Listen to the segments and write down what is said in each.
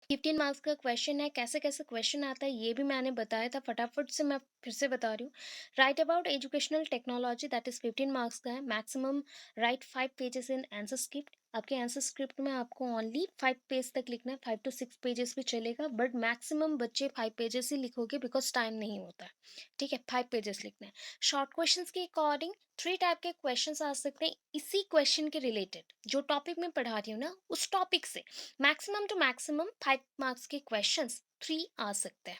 15 marks का question है। कैसे कैसे क्वेश्चन आता है ये भी मैंने बताया था, फटाफट से मैं फिर से बता रही हूँ। Right about educational technology, that is 15 marks का है। Maximum right 5 pages in answer script. आपके आंसर स्क्रिप्ट में आपको ओनली 5 पेज तक लिखना है, 5 to 6 पेजेस भी चलेगा, बट मैक्सिमम बच्चे 5 पेजेस ही लिखोगे बिकॉज टाइम नहीं होता है। ठीक है, 5 पेजेस लिखना है। शॉर्ट क्वेश्चन के अकॉर्डिंग 3 टाइप के क्वेश्चन आ सकते हैं इसी क्वेश्चन के रिलेटेड, जो टॉपिक मैं पढ़ा रही हूँ ना उस टॉपिक से। मैक्सिमम टू मैक्सिमम 5 मार्क्स के क्वेश्चंस 3 आ सकते हैं।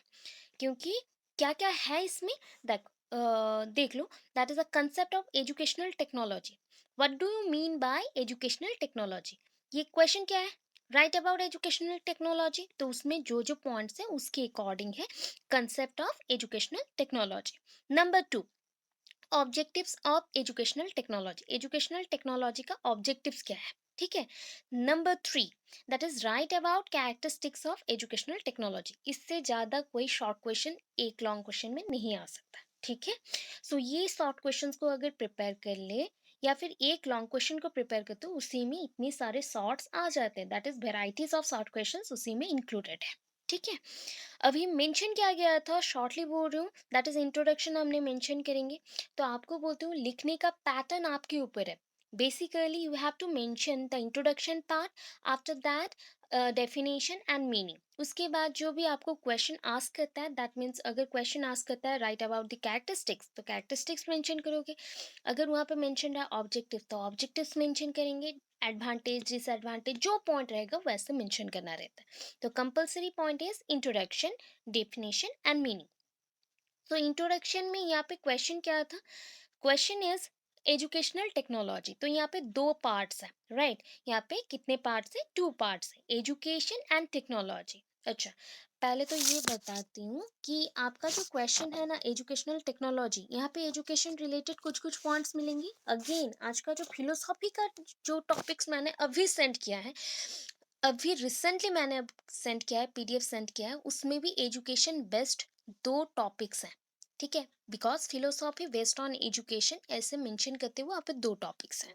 क्योंकि क्या क्या है इसमें, देख देख लो। That is a concept of educational technology. What do you mean by educational technology? ये क्वेश्चन क्या है? राइट अबाउट एजुकेशनल टेक्नोलॉजी, तो उसमें जो जो पॉइंट्स हैं उसके अकॉर्डिंग है concept of educational technology. Number 2, objectives of educational technology. Educational technology का ऑब्जेक्टिव्स क्या है? ठीक है। Number 3, that is right about characteristics of educational technology. इससे ज्यादा कोई शॉर्ट क्वेश्चन एक लॉन्ग क्वेश्चन में नहीं आ सकता। ठीक है। सो ये शॉर्ट क्वेश्चंस को अगर प्रिपेयर कर ले या फिर एक लॉन्ग क्वेश्चन को प्रिपेयर कर, तो उसी में इतने सारे शॉर्ट्स आ जाते हैं। That is varieties of short questions उसी में इंक्लूडेड है। ठीक है। अभी मेंशन किया गया था, शॉर्टली बोल रही हूँ, दैट इज इंट्रोडक्शन हमने मेंशन करेंगे। तो आपको बोलती हूँ लिखने का पैटर्न आपके ऊपर है। Basically you have to mention the introduction part, after that definition and meaning. उसके बाद जो भी आपको क्वेश्चन आस्क करता है, दैट मीन्स अगर क्वेश्चन आस्क करता है राइट अबाउट द कैरेक्टरिस्टिक्स, तो कैरेक्टरिस्टिक्स मेंशन करोगे। अगर वहाँ पे मेंशन है ऑब्जेक्टिव, तो ऑब्जेक्टिव्स मेंशन करेंगे। एडवांटेज डिसएडवांटेज जो पॉइंट रहेगा वैसे मेंशन करना रहता है। तो compulsory point is introduction, definition and meaning. तो इंट्रोडक्शन में यहाँ पे क्वेश्चन क्या था? Question is educational technology. तो यहाँ पे 2 पार्ट्स हैं, राइट? यहाँ पे कितने पार्ट्स हैं? 2 पार्ट्स हैं, एजुकेशन एंड टेक्नोलॉजी। अच्छा, पहले तो ये बताती हूँ कि आपका जो क्वेश्चन है ना एजुकेशनल टेक्नोलॉजी, यहाँ पे एजुकेशन रिलेटेड कुछ कुछ पॉइंट्स मिलेंगे। अगेन आज का जो फिलोसॉफी का जो टॉपिक्स मैंने अभी सेंड किया है, अभी रिसेंटली मैंने अब सेंड किया है, पीडीएफ सेंड किया है, उसमें भी एजुकेशन बेस्ड 2 टॉपिक्स हैं। ठीक है, because philosophy based on education ऐसे मेंशन करते हुए यहाँ पे 2 टॉपिक्स हैं।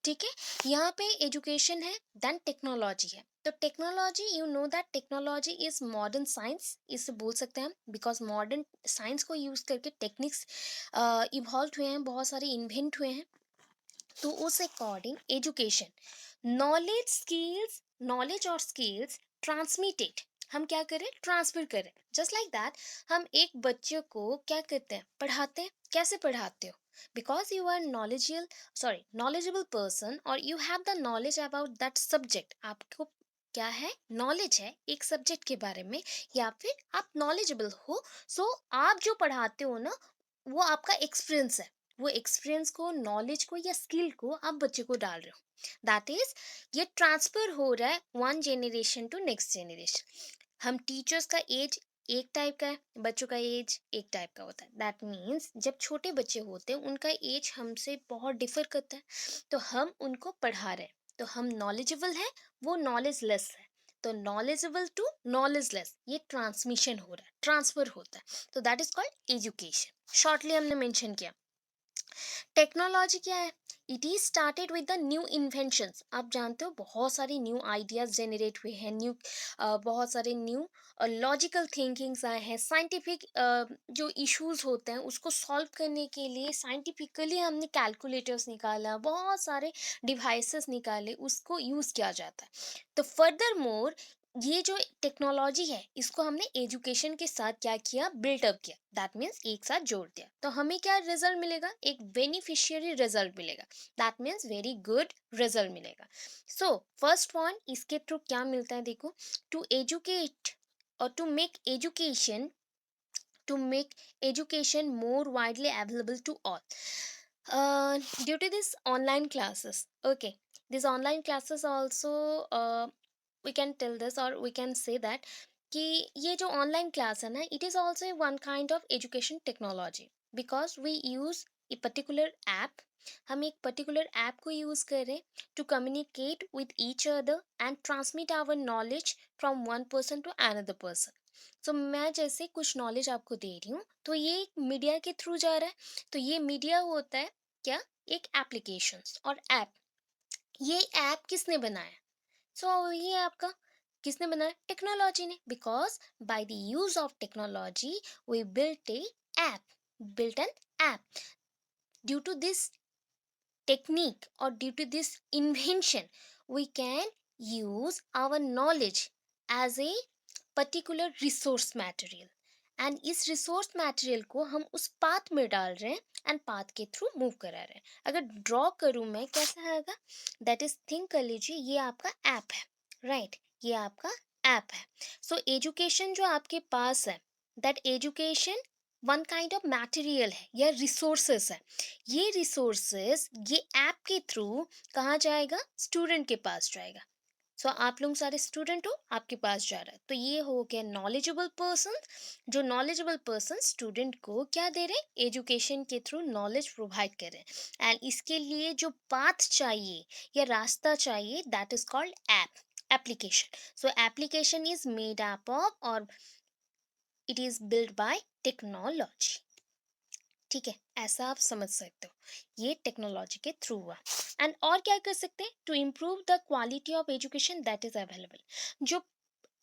ठीक है। यहाँ पे एजुकेशन है, देन टेक्नोलॉजी है। तो technology, you know that technology is modern science, इसे बोल सकते हैं हम, बिकॉज मॉडर्न साइंस को यूज करके टेक्निक्स इवॉल्व हुए हैं, बहुत सारे इन्वेंट हुए हैं। तो उस according education, knowledge skills, knowledge और स्किल्स ट्रांसमिटेड, हम क्या करें? ट्रांसफर करें। जस्ट लाइक दैट, हम एक बच्चे को क्या करते हैं? पढ़ाते हैं। कैसे पढ़ाते हो? Because you are knowledgeable, sorry knowledgeable person, और you have the knowledge about that subject. आपको क्या है? नॉलेज है एक सब्जेक्ट के बारे में, या फिर आप नॉलेजेबल हो। सो आप जो पढ़ाते हो ना, वो आपका एक्सपीरियंस है। वो एक्सपीरियंस को, नॉलेज को या स्किल को आप बच्चे को डाल रहे हो। दैट इज, ये ट्रांसफर हो रहा है one generation to next generation. हम टीचर्स का एज एक टाइप का है, बच्चों का एज एक टाइप का होता है। दैट मीन्स जब छोटे बच्चे होते हैं उनका एज हमसे बहुत डिफर करता है, तो हम उनको पढ़ा रहे हैं, तो हम नॉलेजेबल है, वो नॉलेज लेस है। तो नॉलेजेबल टू नॉलेजलेस, ये ट्रांसमिशन हो रहा है, ट्रांसफर होता है। तो that is called education. Shortly हमने मेंशन किया। टेक्नोलॉजी क्या है? It is started with the new inventions. आप जानते हो बहुत सारी न्यू आइडियाज जनरेट हुए हैं, न्यू बहुत सारे न्यू लॉजिकल थिंकिंग्स आए हैं, साइंटिफिक जो इश्यूज होते हैं उसको सॉल्व करने के लिए साइंटिफिकली हमने कैलकुलेटर्स निकाला, बहुत सारे डिवाइसेस निकाले, उसको यूज़ किया जाता है। तो फर्दर मोर, ये जो टेक्नोलॉजी है इसको हमने एजुकेशन के साथ क्या किया? बिल्टअप किया। दैट मीन्स एक साथ जोड़ दिया, तो हमें क्या रिजल्ट मिलेगा? एक बेनिफिशियरी रिजल्ट मिलेगा। That means very good result मिलेगा। सो फर्स्ट पॉइंट, इसके थ्रू क्या मिलता है देखो, टू एजुकेट और to make education more widely available to all, due to this online classes. Okay, these online classes also, we can tell this or we can say that कि ये जो online class है ना, it is also one kind of education technology, because we use a particular app. हम एक particular app को use कर रहे हैं to communicate with each other and transmit our knowledge from one person to another person. So मैं जैसे कुछ knowledge आपको दे रही हूँ, तो ये एक मीडिया के थ्रू जा रहा है। तो ये मीडिया होता है क्या? एक एप्लीकेशन और ऐप। ये ऐप किसने बनाया? सो ये आपका किसने बनाया? टेक्नोलॉजी ने, because by the use of technology we built a app, built an app. Due to this technique or due to this invention, we can use our knowledge as a particular resource material, and इस resource material को हम उस path में डाल रहे हैं and path के through move करा रहे हैं. अगर ड्रॉ करूं मैं, कैसा आएगा? दैट इज, थिंक कर लीजिए, ये आपका ऐप है, राइट ये आपका ऐप है. सो एजुकेशन जो आपके पास है, that education one kind of material है या रिसोर्सेस है. ये रिसोर्सेस ये ऐप के थ्रू कहाँ जाएगा? स्टूडेंट के पास जाएगा. सो आप लोग सारे स्टूडेंट हो, आपके पास जा रहा है, तो ये हो गया नॉलेजेबल पर्सन. जो नॉलेजेबल पर्सन स्टूडेंट को क्या दे रहे हैं? एजुकेशन के थ्रू नॉलेज प्रोवाइड कर रहे हैं. एंड इसके लिए जो पाथ चाहिए या रास्ता चाहिए, that is called app, application. So application is made up of और it is build by technology. ठीक है, ऐसा आप समझ सकते हो, ये टेक्नोलॉजी के थ्रू हुआ. एंड और क्या कर सकते हैं? To improve the quality of education that is available. जो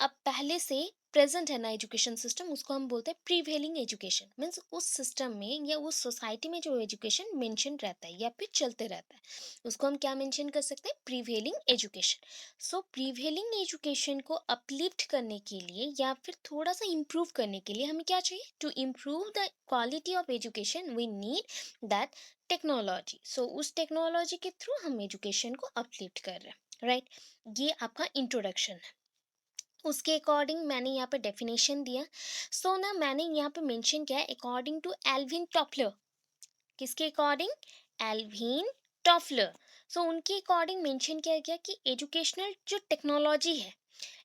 अब पहले से प्रेजेंट है ना एजुकेशन सिस्टम, उसको हम बोलते हैं प्रीवेलिंग एजुकेशन. मीन्स उस सिस्टम में या उस सोसाइटी में जो एजुकेशन मेंशन रहता है या फिर चलते रहता है, उसको हम क्या मेंशन कर सकते हैं? Prevailing education. So prevailing education को अपलिफ्ट करने के लिए या फिर थोड़ा सा इम्प्रूव करने के लिए हमें क्या चाहिए? To improve the quality of education we need that technology. So उस टेक्नोलॉजी के थ्रू हम एजुकेशन को अपलिफ्ट कर रहे हैं, राइट. ये आपका इंट्रोडक्शन है. उसके अकॉर्डिंग मैंने यहाँ पे डेफिनेशन दिया. सो ना मैंने यहाँ पे मेंशन किया है अकॉर्डिंग टू एल्विन टॉफलर. किसके अकॉर्डिंग? Alvin Toffler. सो उनके अकॉर्डिंग मेंशन किया गया कि एजुकेशनल जो टेक्नोलॉजी है,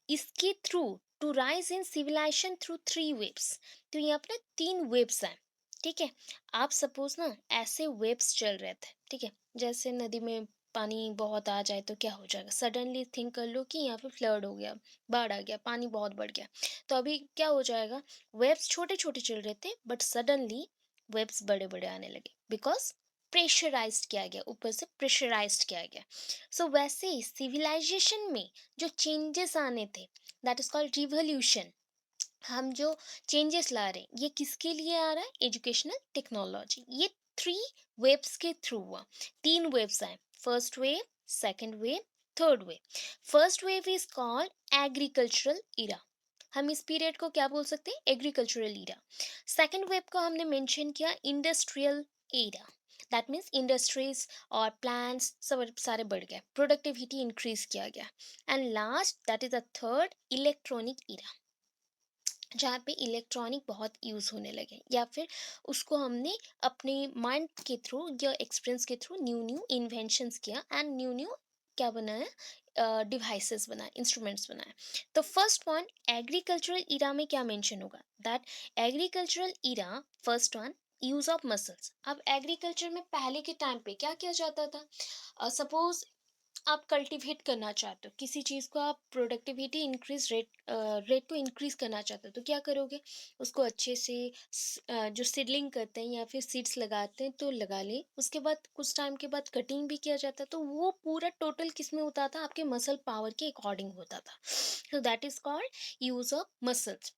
इसके through to rise in civilization through three waves. तो यहाँ पे ना तीन वेव्स हैं. ठीक है, आप सपोज ना ऐसे वेव्स चल रहे थे, ठीक है, जैसे नदी में पानी बहुत आ जाए तो क्या हो जाएगा? सडनली थिंक कर लो कि यहाँ पे फ्लड हो गया, बाढ़ आ गया, पानी बहुत बढ़ गया. तो अभी क्या हो जाएगा? वेव्स छोटे छोटे चल रहे थे बट सडनली वेव्स बड़े बड़े आने लगे, बिकॉज प्रेशराइज्ड किया गया, ऊपर से प्रेशराइज्ड किया गया. सो वैसे ही सिविलाइजेशन में जो चेंजेस आने थे, दैट इज कॉल्ड रिवॉल्यूशन. हम जो चेंजेस ला रहे हैं, ये किसके लिए आ रहा है? Educational technology. ये थ्री वेव्स के थ्रू हुआ. तीन वेव्स आए, first wave, second wave, third wave. First wave is called agricultural era. हम इस पीरियड को क्या बोल सकते हैं? एग्रीकल्चरल इरा. सेकंड वेव को हमने मेंशन किया industrial era. That means industries और प्लांट्स सब सारे बढ़ गए, प्रोडक्टिविटी इंक्रीज किया गया. And last that is the third electronic era, जहाँ पे इलेक्ट्रॉनिक बहुत यूज़ होने लगे या फिर उसको हमने अपने माइंड के थ्रू या एक्सपीरियंस के थ्रू न्यू न्यू इन्वेंशंस किया एंड न्यू न्यू क्या बनाया? डिवाइसेस बनाए, इंस्ट्रूमेंट्स बनाए. तो फर्स्ट पॉइंट, एग्रीकल्चरल इरा में क्या मेंशन होगा? That agricultural era, first one, use of muscles. अब एग्रीकल्चर में पहले के टाइम पे क्या किया जाता था? सपोज आप कल्टीवेट करना चाहते हो किसी चीज़ को, आप प्रोडक्टिविटी इंक्रीज रेट को इंक्रीज करना चाहते हो, तो क्या करोगे? उसको अच्छे से जो सीडलिंग करते हैं या फिर सीड्स लगाते हैं तो लगा लें, उसके बाद कुछ टाइम के बाद कटिंग भी किया जाता है, तो वो पूरा टोटल किस में होता था? आपके मसल पावर के अकॉर्डिंग होता था. So that is called use of muscles.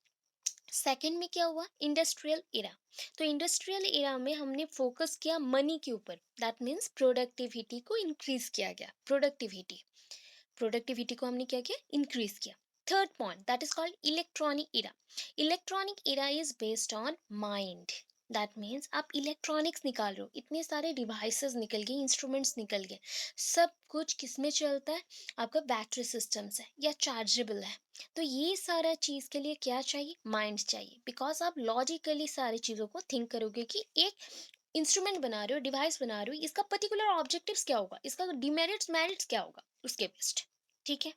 Second में क्या हुआ? इंडस्ट्रियल इरा. तो इंडस्ट्रियल इरा में हमने फोकस किया मनी के ऊपर. दैट मीन्स प्रोडक्टिविटी को इंक्रीज किया गया. प्रोडक्टिविटी को हमने क्या किया? इंक्रीज किया. Third point, that is called electronic era. Electronic era is based on mind. That means आप इलेक्ट्रॉनिक्स निकाल रहे हो, इतने सारे डिवाइसेस निकल गए, इंस्ट्रूमेंट्स निकल गए, सब कुछ किस में चलता है? आपका बैटरी सिस्टम्स है या चार्जेबल है. तो ये सारा चीज़ के लिए क्या चाहिए? माइंड चाहिए. बिकॉज आप लॉजिकली सारी चीज़ों को थिंक करोगे कि एक इंस्ट्रूमेंट बना रहे हो, डिवाइस बना रहे हो, इसका पर्टिकुलर ऑब्जेक्टिव्स क्या होगा, इसका डिमेरिट्स मेरिट्स क्या होगा, उसके बेस्ट. ठीक है,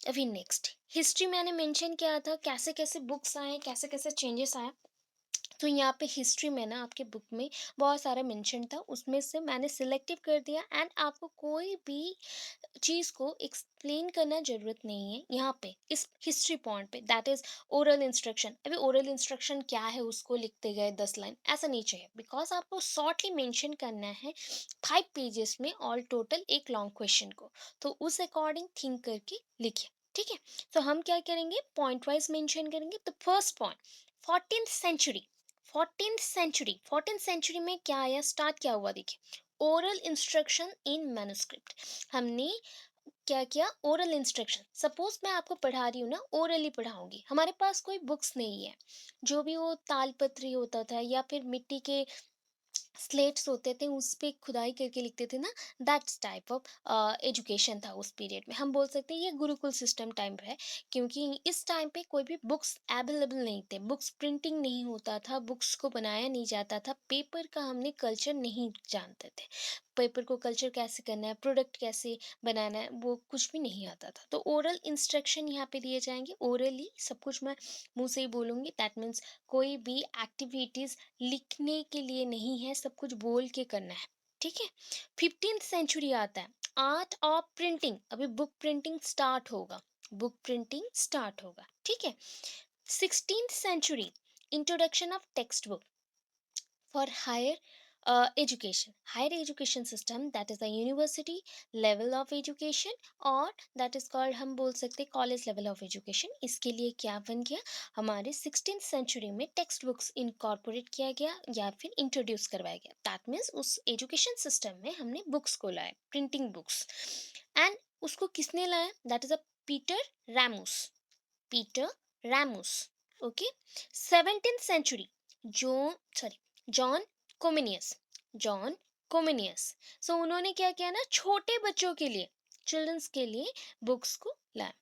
अभी नेक्स्ट हिस्ट्री मैंने मेंशन किया था, कैसे कैसे बुक्स आए, कैसे कैसे चेंजेस आए. तो यहाँ पे हिस्ट्री में ना आपके बुक में बहुत सारा मेंशन था, उसमें से मैंने सिलेक्टिव कर दिया. एंड आपको कोई भी चीज़ को एक्सप्लेन करना ज़रूरत नहीं है यहाँ पे इस हिस्ट्री पॉइंट पे. That is oral instruction. अभी ओरल इंस्ट्रक्शन क्या है उसको लिखते गए 10 लाइन, ऐसा नहीं चाहिए. बिकॉज आपको शॉर्टली मेंशन करना है 5 पेजेस में ऑल टोटल एक लॉन्ग क्वेश्चन को. तो उस अकॉर्डिंग थिंक करके लिखिए. ठीक है। तो हम क्या करेंगे, पॉइंट वाइज मेंशन करेंगे। तो first point, 14th century. 14th century में क्या आया, स्टार्ट क्या हुआ, देखिए, ओरल इंस्ट्रक्शन इन मैन्युस्क्रिप्ट। हमने क्या किया, ओरल इंस्ट्रक्शन। सपोज मैं आपको पढ़ा रही हूँ ना, ओरली पढ़ाऊंगी, हमारे पास कोई बुक्स नहीं है, जो भी वो तालपत्री होता था या फिर मिट्टी के स्लेट्स होते थे, उस पे खुदाई करके लिखते थे ना, दैट्स टाइप ऑफ एजुकेशन था उस पीरियड में। हम बोल सकते हैं ये गुरुकुल सिस्टम टाइम है, क्योंकि इस टाइम पे कोई भी बुक्स अवेलेबल नहीं थे, बुक्स प्रिंटिंग नहीं होता था, बुक्स को बनाया नहीं जाता था, पेपर का हमने कल्चर नहीं जानते थे, पेपर को कल्चर कैसे करना है, प्रोडक्ट कैसे बनाना है, वो कुछ भी नहीं आता था। तो ओरल इंस्ट्रक्शन यहाँ पे दिए जाएंगे, ओरली सब कुछ मैं मुंह से ही बोलूँगी, दैट मीन्स कोई भी एक्टिविटीज़ लिखने के लिए नहीं है, सब कुछ बोल के करना है, ठीक है। 15th सेंचुरी आता है, आर्ट ऑफ प्रिंटिंग। अभी बुक प्रिंटिंग स्टार्ट होगा, बुक प्रिंटिंग स्टार्ट होगा, ठीक है। 16th century, introduction of text book for higher higher education system, that is the university level of education, और that is called, हम बोल सकते कॉलेज लेवल ऑफ एजुकेशन। इसके लिए क्या बन गया, हमारे 16th सेंचुरी में टेक्स्ट बुक्स इनकॉर्पोरेट किया गया या फिर इंट्रोड्यूस करवाया गया। दैट मीन्स उस एजुकेशन सिस्टम में हमने बुक्स को लाया, प्रिंटिंग बुक्स। एंड उसको किसने लाया, that is a Peter Ramus, Peter Ramus, okay. 17th century, जो sorry John Comenius, John Comenius. So उन्होंने क्या किया ना, छोटे बच्चों के लिए, चिल्ड्रंस के लिए बुक्स को लाया,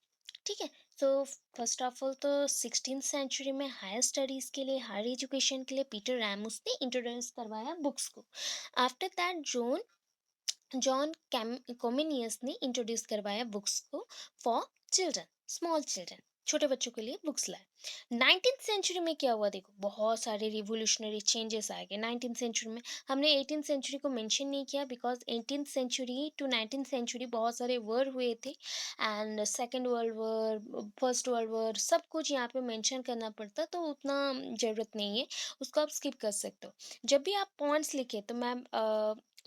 ठीक है। सो फर्स्ट ऑफ ऑल तो 16th सेंचुरी में हायर स्टडीज के लिए, हायर एजुकेशन के लिए पीटर रैमूस ने इंट्रोड्यूस करवाया बुक्स को। आफ्टर दैट जॉन कोमिनियस ने इंट्रोड्यूस करवाया बुक्स को फॉर चिल्ड्रन, स्मॉल चिल्ड्रन, छोटे बच्चों के लिए बुक्स लाए। 19th सेंचुरी में क्या हुआ, देखो बहुत सारे रिवोल्यूशनरी चेंजेस आ गए 19th सेंचुरी में। हमने 18th सेंचुरी को मेंशन नहीं किया, because 18th century to 19th century बहुत सारे वॉर हुए थे, and second world war, first world war, सब कुछ यहाँ पे मेंशन करना पड़ता, तो उतना ज़रूरत नहीं है, उसको आप स्किप कर सकते हो। जब भी आप पॉइंट्स लिखे, तो मैम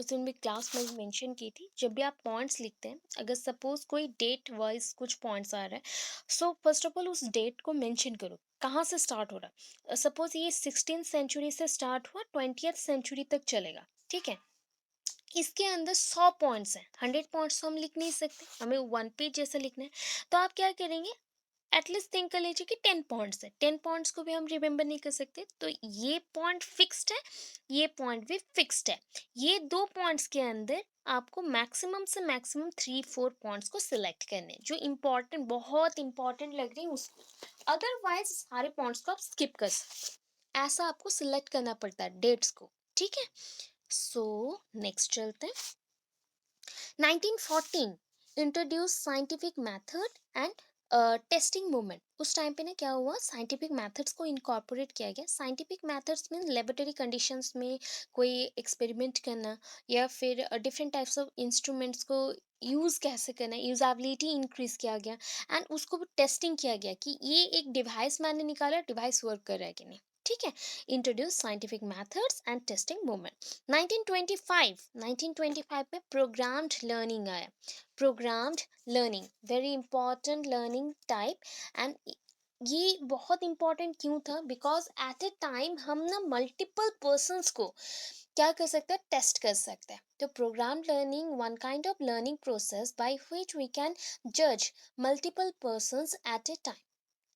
उस दिन भी क्लास में भी मेंशन की थी, जब भी आप पॉइंट्स लिखते हैं, अगर सपोज कोई डेट वाइज कुछ पॉइंट्स आ रहा है, सो फर्स्ट ऑफ ऑल उस डेट को मेंशन करो, कहाँ से स्टार्ट हो रहा है। सपोज ये 16th सेंचुरी से स्टार्ट हुआ, 20th सेंचुरी तक चलेगा, ठीक है। इसके अंदर 100 पॉइंट्स हैं, 100 पॉइंट्स तो हम लिख नहीं सकते, हमें वन पेज जैसा लिखना है। तो आप क्या करेंगे, एटलीस्ट थिंक कर लीजिए कि 10 पॉइंट्स है, 10 पॉइंट्स को भी हम रिमेंबर नहीं कर सकते, तो ये पॉइंट फिक्स्ड है, ये पॉइंट भी फिक्स्ड है। ये दो पॉइंट्स के अंदर आपको मैक्सिमम से मैक्सिमम 3-4 पॉइंट्स को सिलेक्ट करने हैं, जो इम्पोर्टेंट, बहुत इंपॉर्टेंट लग रही है उसको, अदरवाइज सारे पॉइंट्स को आप स्किप कर सकते हैं। ऐसा आपको सिलेक्ट करना पड़ता है डेट्स को, ठीक है। सो नेक्स्ट चलते हैं। 1914 introduce scientific method and testing movement. उस टाइम पे ना क्या हुआ, साइंटिफिक मेथड्स को इनकॉर्पोरेट किया गया। Scientific methods mean laboratory conditions में कोई एक्सपेरिमेंट करना, या फिर डिफरेंट टाइप्स ऑफ इंस्ट्रूमेंट्स को यूज़ कैसे करना है, यूज़ेबिलिटी इंक्रीज किया गया, एंड उसको टेस्टिंग किया गया कि ये एक डिवाइस मैंने निकाला, डिवाइस वर्क कर रहा है कि नहीं, ठीक है। Introduce scientific methods and testing movement. 1925 में प्रोग्राम्ड लर्निंग आया, programmed learning, very important learning type. And ये बहुत इंपॉर्टेंट क्यों था, बिकॉज एट ए टाइम हम ना मल्टीपल पर्सन्स को क्या कर सकते हैं, टेस्ट कर सकते हैं। तो program learning one kind of learning process by which we can जज multiple persons at a time,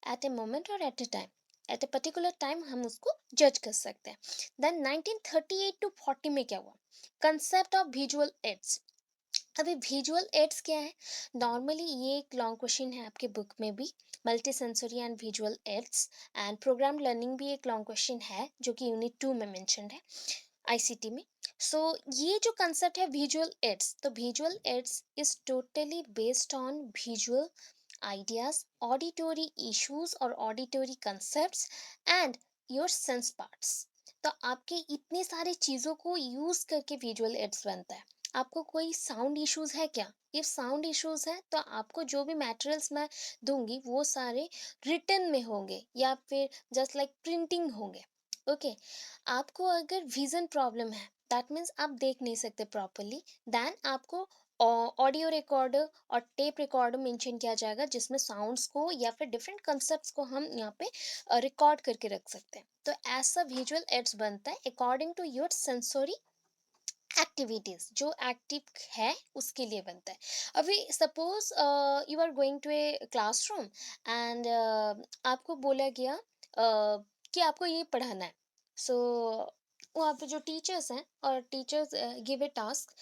at a moment और at a time, at a particular time हम उसको जज कर सकते हैं। देन 1938 टू 40 में क्या हुआ, कंसेप्ट ऑफ विजुअल एड्स। अभी विजुअल एड्स क्या है, नॉर्मली ये एक लॉन्ग क्वेश्चन है आपके बुक में भी, multi sensory and visual aids, and programme learning भी एक लॉन्ग क्वेश्चन है जो कि यूनिट 2 में मेंशन्ड है आईसीटी में। सो ये जो कंसेप्ट है विजुअल एड्स, तो visual aids is totally based on visual ideas, auditory issues और auditory concepts and your sense parts। तो आपके इतने सारे चीज़ों को यूज़ करके विजुअल एड्स बनता है। आपको कोई साउंड इश्यूज है क्या, इफ साउंड इश्यूज है तो आपको जो भी मटेरियल्स मैं दूंगी वो सारे रिटन में होंगे या फिर जस्ट लाइक प्रिंटिंग होंगे, ओके। आपको अगर विजन प्रॉब्लम है, दैट मीन्स आप देख नहीं सकते प्रॉपरली, देन आपको ऑडियो रिकॉर्डर और टेप रिकॉर्डर मेंशन किया जाएगा, जिसमें साउंड्स को या फिर डिफरेंट कंसेप्ट्स को हम यहाँ पे रिकॉर्ड करके रख सकते हैं। तो ऐसा विजुअल एड्स बनता है according to your sensory activities, जो एक्टिव है उसके लिए बनता है। अभी suppose you are going to a classroom and आपको बोला गया कि आपको ये पढ़ाना है। सो वहाँ पे जो टीचर्स हैं और teachers give a task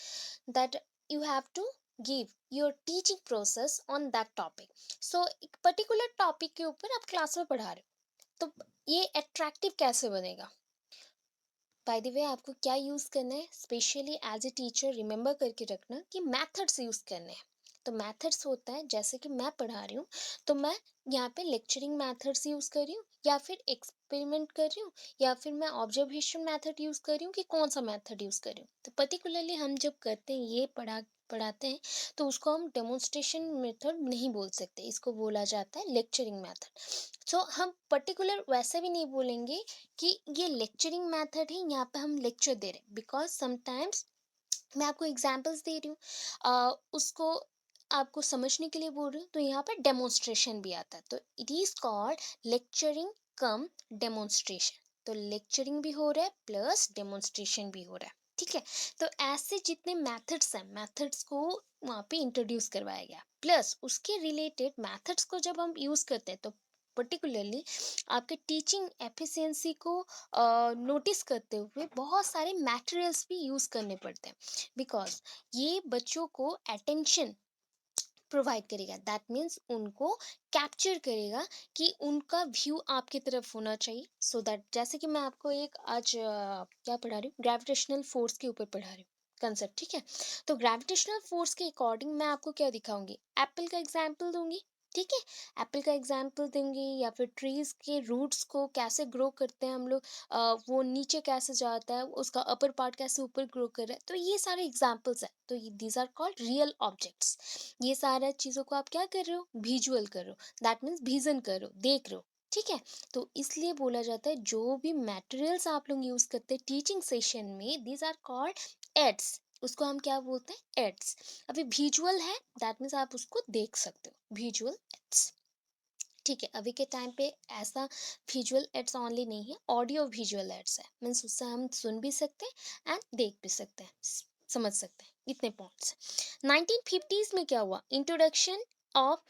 that you have to give your teaching process on that topic. So एक पर्टिकुलर टॉपिक के ऊपर आप क्लास में पढ़ा रहे हो, तो ये अट्रैक्टिव कैसे बनेगा? बाय द वे, आपको क्या यूज़ करना है specially as a teacher, remember करके रखना कि मैथड्स यूज़ करने हैं। तो मैथड्स होता है, जैसे कि मैं पढ़ा रही हूँ तो मैं यहाँ पे लेक्चरिंग मैथड्स यूज़ कर रही हूँ या फिर एक्सपेरिमेंट कर रही हूँ या फिर मैं ऑब्जर्वेशन मेथड यूज़ कर रही हूँ कि कौन सा मेथड यूज़ कर रही हूँ। तो पर्टिकुलरली हम जब करते हैं ये पढ़ाते हैं, तो उसको हम डेमोन्स्ट्रेशन मेथड नहीं बोल सकते, इसको बोला जाता है लेक्चरिंग मेथड। सो हम पर्टिकुलर वैसे भी नहीं बोलेंगे कि ये लेक्चरिंग मेथड है, यहाँ पे हम लेक्चर दे रहे हैं, बिकॉज समटाइम्स मैं आपको एग्जांपल्स दे रही हूँ, उसको आपको समझने के लिए बोल रही हूँ, तो यहाँ पे डेमोन्स्ट्रेशन भी आता है। तो it is called lecturing come demonstration. तो लेक्चरिंग भी हो रहा है प्लस डेमोन्स्ट्रेशन भी हो रहा है, ठीक है। तो ऐसे जितने मेथड्स हैं, मेथड्स को वहाँ पे इंट्रोड्यूस करवाया गया, प्लस उसके रिलेटेड मेथड्स को जब हम यूज़ करते हैं, तो पर्टिकुलरली आपके टीचिंग एफिशिएंसी को नोटिस करते हुए बहुत सारे मटेरियल्स भी यूज़ करने पड़ते हैं, बिकॉज ये बच्चों को अटेंशन प्रोवाइड करेगा, दैट मीन्स उनको कैप्चर करेगा कि उनका व्यू आपकी तरफ होना चाहिए। सो दैट, जैसे कि मैं आपको एक आज क्या पढ़ा रही हूँ, ग्रेविटेशनल फोर्स के ऊपर पढ़ा रही हूँ कंसेप्ट, ठीक है। तो ग्रेविटेशनल फोर्स के अकॉर्डिंग मैं आपको क्या दिखाऊंगी, एप्पल का एग्जाम्पल दूंगी, ठीक है। एप्पल का एग्जाम्पल दूंगी या फिर ट्रीज के रूट्स को कैसे ग्रो करते हैं हम लोग, वो नीचे कैसे जाता है, उसका अपर पार्ट कैसे ऊपर ग्रो कर रहा है। तो ये सारे एग्जाम्पल्स हैं, तो these are called real objects. ये सारा चीज़ों को आप क्या कर रहे हो, विजुअल कर रहे हो, दैट मीन्स विजन कर रहे हो, देख रहे हो, ठीक है। तो इसलिए बोला जाता है जो भी मटेरियल्स आप लोग यूज करते हैं टीचिंग सेशन में, दीज आर कॉल्ड एड्स। उसको हम क्या बोलते हैं, एड्स। अभी विजुअल है, दैट मीन्स आप उसको देख सकते हो, विजुअल एड्स, ठीक है। अभी के टाइम पे ऐसा विजुअल एड्स ओनली नहीं है, ऑडियो विजुअल एड्स है, मीन्स उससे हम सुन भी सकते हैं एंड देख भी सकते हैं, समझ सकते हैं। इतने पॉइंट्स। 1950s में क्या हुआ, introduction of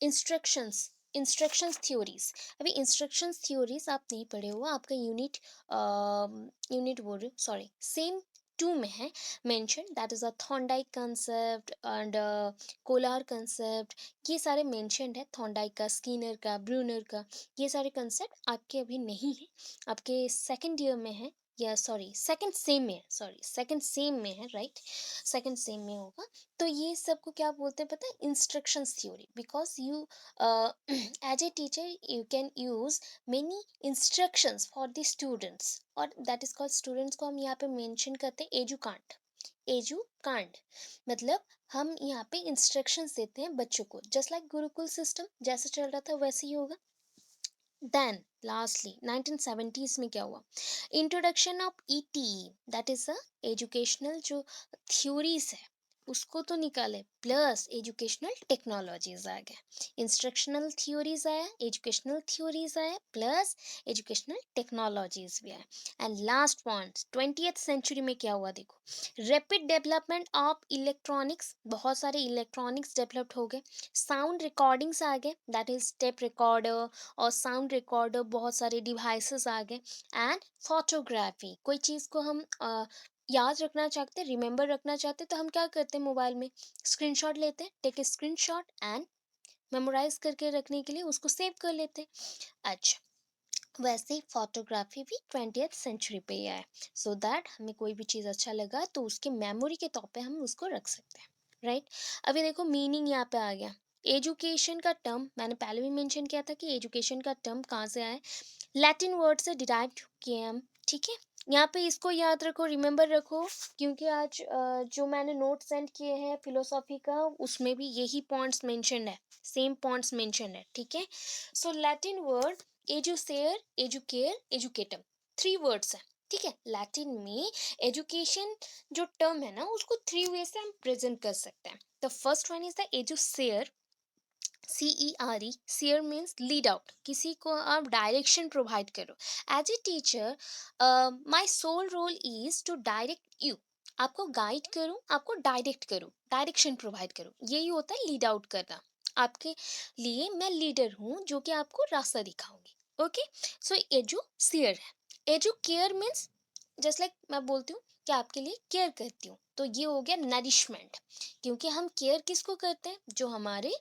instructions, instructions theories. अभी इंस्ट्रक्शंस थ्योरीज आप नहीं पढ़े हो, आपका यूनिट यूनिट बोल रही हूँ, सॉरी, सेम टू में है mention, that is a Thorndike concept and Kolar concept. ये सारे मेंशनड है, थॉर्नडाइक का, स्कीनर का, ब्रूनर का। ये सारे कंसेप्ट आपके अभी नहीं है, आपके सेकंड ईयर में है, या सॉरी सेकंड सेम में है, सॉरी सेकंड सेम में है, राइट, सेकंड सेम में होगा। तो ये सब को क्या बोलते हैं पता है, instructions theory, because you as a teacher you can use many instructions for the students, और दैट इज कॉल्ड, स्टूडेंट्स को हम यहाँ पे मेंशन करते हैं एजुकांट। एजुकांट मतलब हम यहाँ पे इंस्ट्रक्शंस देते हैं बच्चों को, जस्ट लाइक गुरुकुल सिस्टम जैसे चल रहा था वैसे ही होगा। देन लास्टली 1970s में क्या हुआ, introduction of ET, that is a educational जो थ्योरीज है उसको तो निकाले, प्लस एजुकेशनल टेक्नोलॉजीज आ गए। इंस्ट्रक्शनल थ्योरीज आया, एजुकेशनल थ्योरीज आया, प्लस एजुकेशनल टेक्नोलॉजीज भी आया। And last point, 20th century में क्या हुआ देखो, रैपिड डेवलपमेंट ऑफ इलेक्ट्रॉनिक्स, बहुत सारे इलेक्ट्रॉनिक्स डेवलप्ड हो गए, साउंड रिकॉर्डिंग्स आ गए, दैट इज टेप रिकॉर्डर और साउंड रिकॉर्डर, बहुत सारे डिवाइसेस आ गए। एंड फोटोग्राफी, कोई चीज़ को हम याद रखना चाहते हैं, रिमेंबर रखना चाहते हैं, तो हम क्या करते हैं, मोबाइल में स्क्रीनशॉट लेते हैं, take a screenshot and memorize करके रखने के लिए उसको सेव कर लेते हैं। अच्छा, वैसे ही फोटोग्राफी भी 20th सेंचुरी पे ही आया, सो दैट हमें कोई भी चीज़ अच्छा लगा तो उसके मेमोरी के तौर पे हम उसको रख सकते हैं, राइट। अभी देखो मीनिंग यहाँ पे आ गया, एजुकेशन का टर्म मैंने पहले भी मेंशन किया था कि एजुकेशन का टर्म कहाँ से आया, लैटिन वर्ड से डिराइव किए हम, ठीक है। यहाँ पे इसको याद रखो, रिमेंबर रखो, क्योंकि आज जो मैंने नोट सेंड किए हैं फिलोसॉफी का, उसमें भी यही पॉइंट्स मेंशन है, सेम पॉइंट्स मेंशन है, ठीक है। So Latin word educere, educare, educatum, three words हैं, ठीक है, लैटिन में एजुकेशन जो टर्म है ना उसको थ्री वे से हम प्रेजेंट कर सकते हैं। The first one is the educere, CERE, cere means lead out, किसी को आप डायरेक्शन प्रोवाइड करो। As a teacher my sole role is to direct you, आपको गाइड करूं, आपको डायरेक्ट करूं, डायरेक्शन प्रोवाइड करूं, यही होता है लीड आउट करना। आपके लिए मैं लीडर हूं जो कि आपको रास्ता दिखाऊंगी। ओके, सो एजू सियर है। Edu care means just like मैं बोलती हूँ कि आपके लिए केयर करती हूँ, तो ये हो गया नरिशमेंट। क्योंकि हम केयर किसको करते हैं, जो हमारे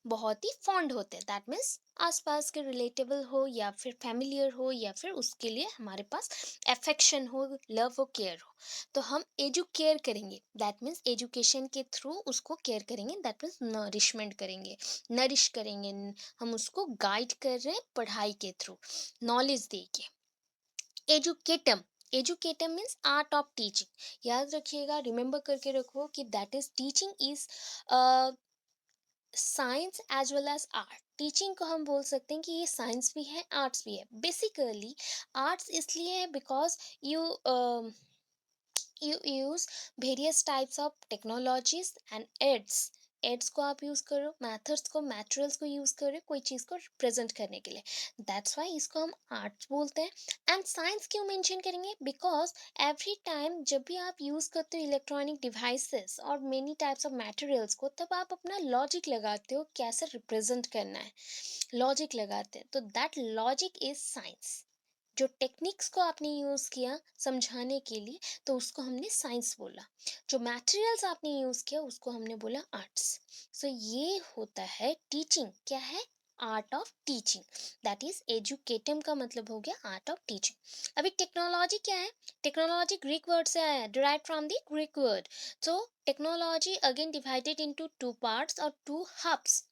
बहुत ही फॉन्ड होते हैं, दैट मीन्स आसपास के रिलेटेबल हो या फिर फैमिलियर हो या फिर उसके लिए हमारे पास अफेक्शन हो, लव हो, केयर हो, तो हम एजुकेयर करेंगे, दैट मीन्स एजुकेशन के थ्रू उसको केयर करेंगे, दैट मीन्स नरिशमेंट करेंगे, नरिश करेंगे। हम उसको गाइड कर रहे हैं पढ़ाई के थ्रू, नॉलेज दे के। एजुकेटम, एजुकेटम मीन्स आर्ट ऑफ टीचिंग। याद रखिएगा, रिमेंबर करके रखो कि that is teaching is science as well as art. Teaching को हम बोल सकते हैं कि ये साइंस भी है, आर्ट्स भी है। बेसिकली आर्ट्स इसलिए है because you you use various types of technologies and aids को आप यूज करो, मेथड्स को, मटेरियल्स को यूज करो कोई चीज को रिप्रेजेंट करने के लिए, दैट्स वाई इसको हम आर्ट्स बोलते हैं। एंड साइंस क्यों मेंशन करेंगे, बिकॉज एवरी टाइम जब भी आप यूज करते हो इलेक्ट्रॉनिक डिवाइसेस और मेनी टाइप्स ऑफ मटेरियल्स को, तब आप अपना लॉजिक लगाते हो कैसे रिप्रेजेंट करना है, लॉजिक लगाते हैं, तो दैट लॉजिक इज साइंस। जो टेक्निक्स को आपने यूज किया समझाने के लिए, तो उसको हमने साइंस बोला। जो मटेरियल्स आपने यूज किया उसको हमने बोला आर्ट्स। सो ये होता है टीचिंग, क्या है, art of teaching. That is educatum का मतलब हो गया आर्ट ऑफ टीचिंग। अभी टेक्नोलॉजी क्या है, टेक्नोलॉजी ग्रीक वर्ड से आया है, derived from the Greek word. So technology again divided into two parts और two hubs,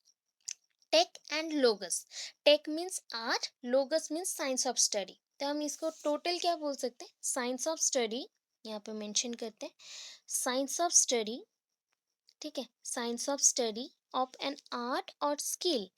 tech and logos. Tech means art, logos means science of study. तो हम इसको टोटल क्या बोल सकते हैं, साइंस ऑफ स्टडी, यहाँ पे मेंशन करते हैं साइंस ऑफ स्टडी। ठीक है, science of study of an art और स्किल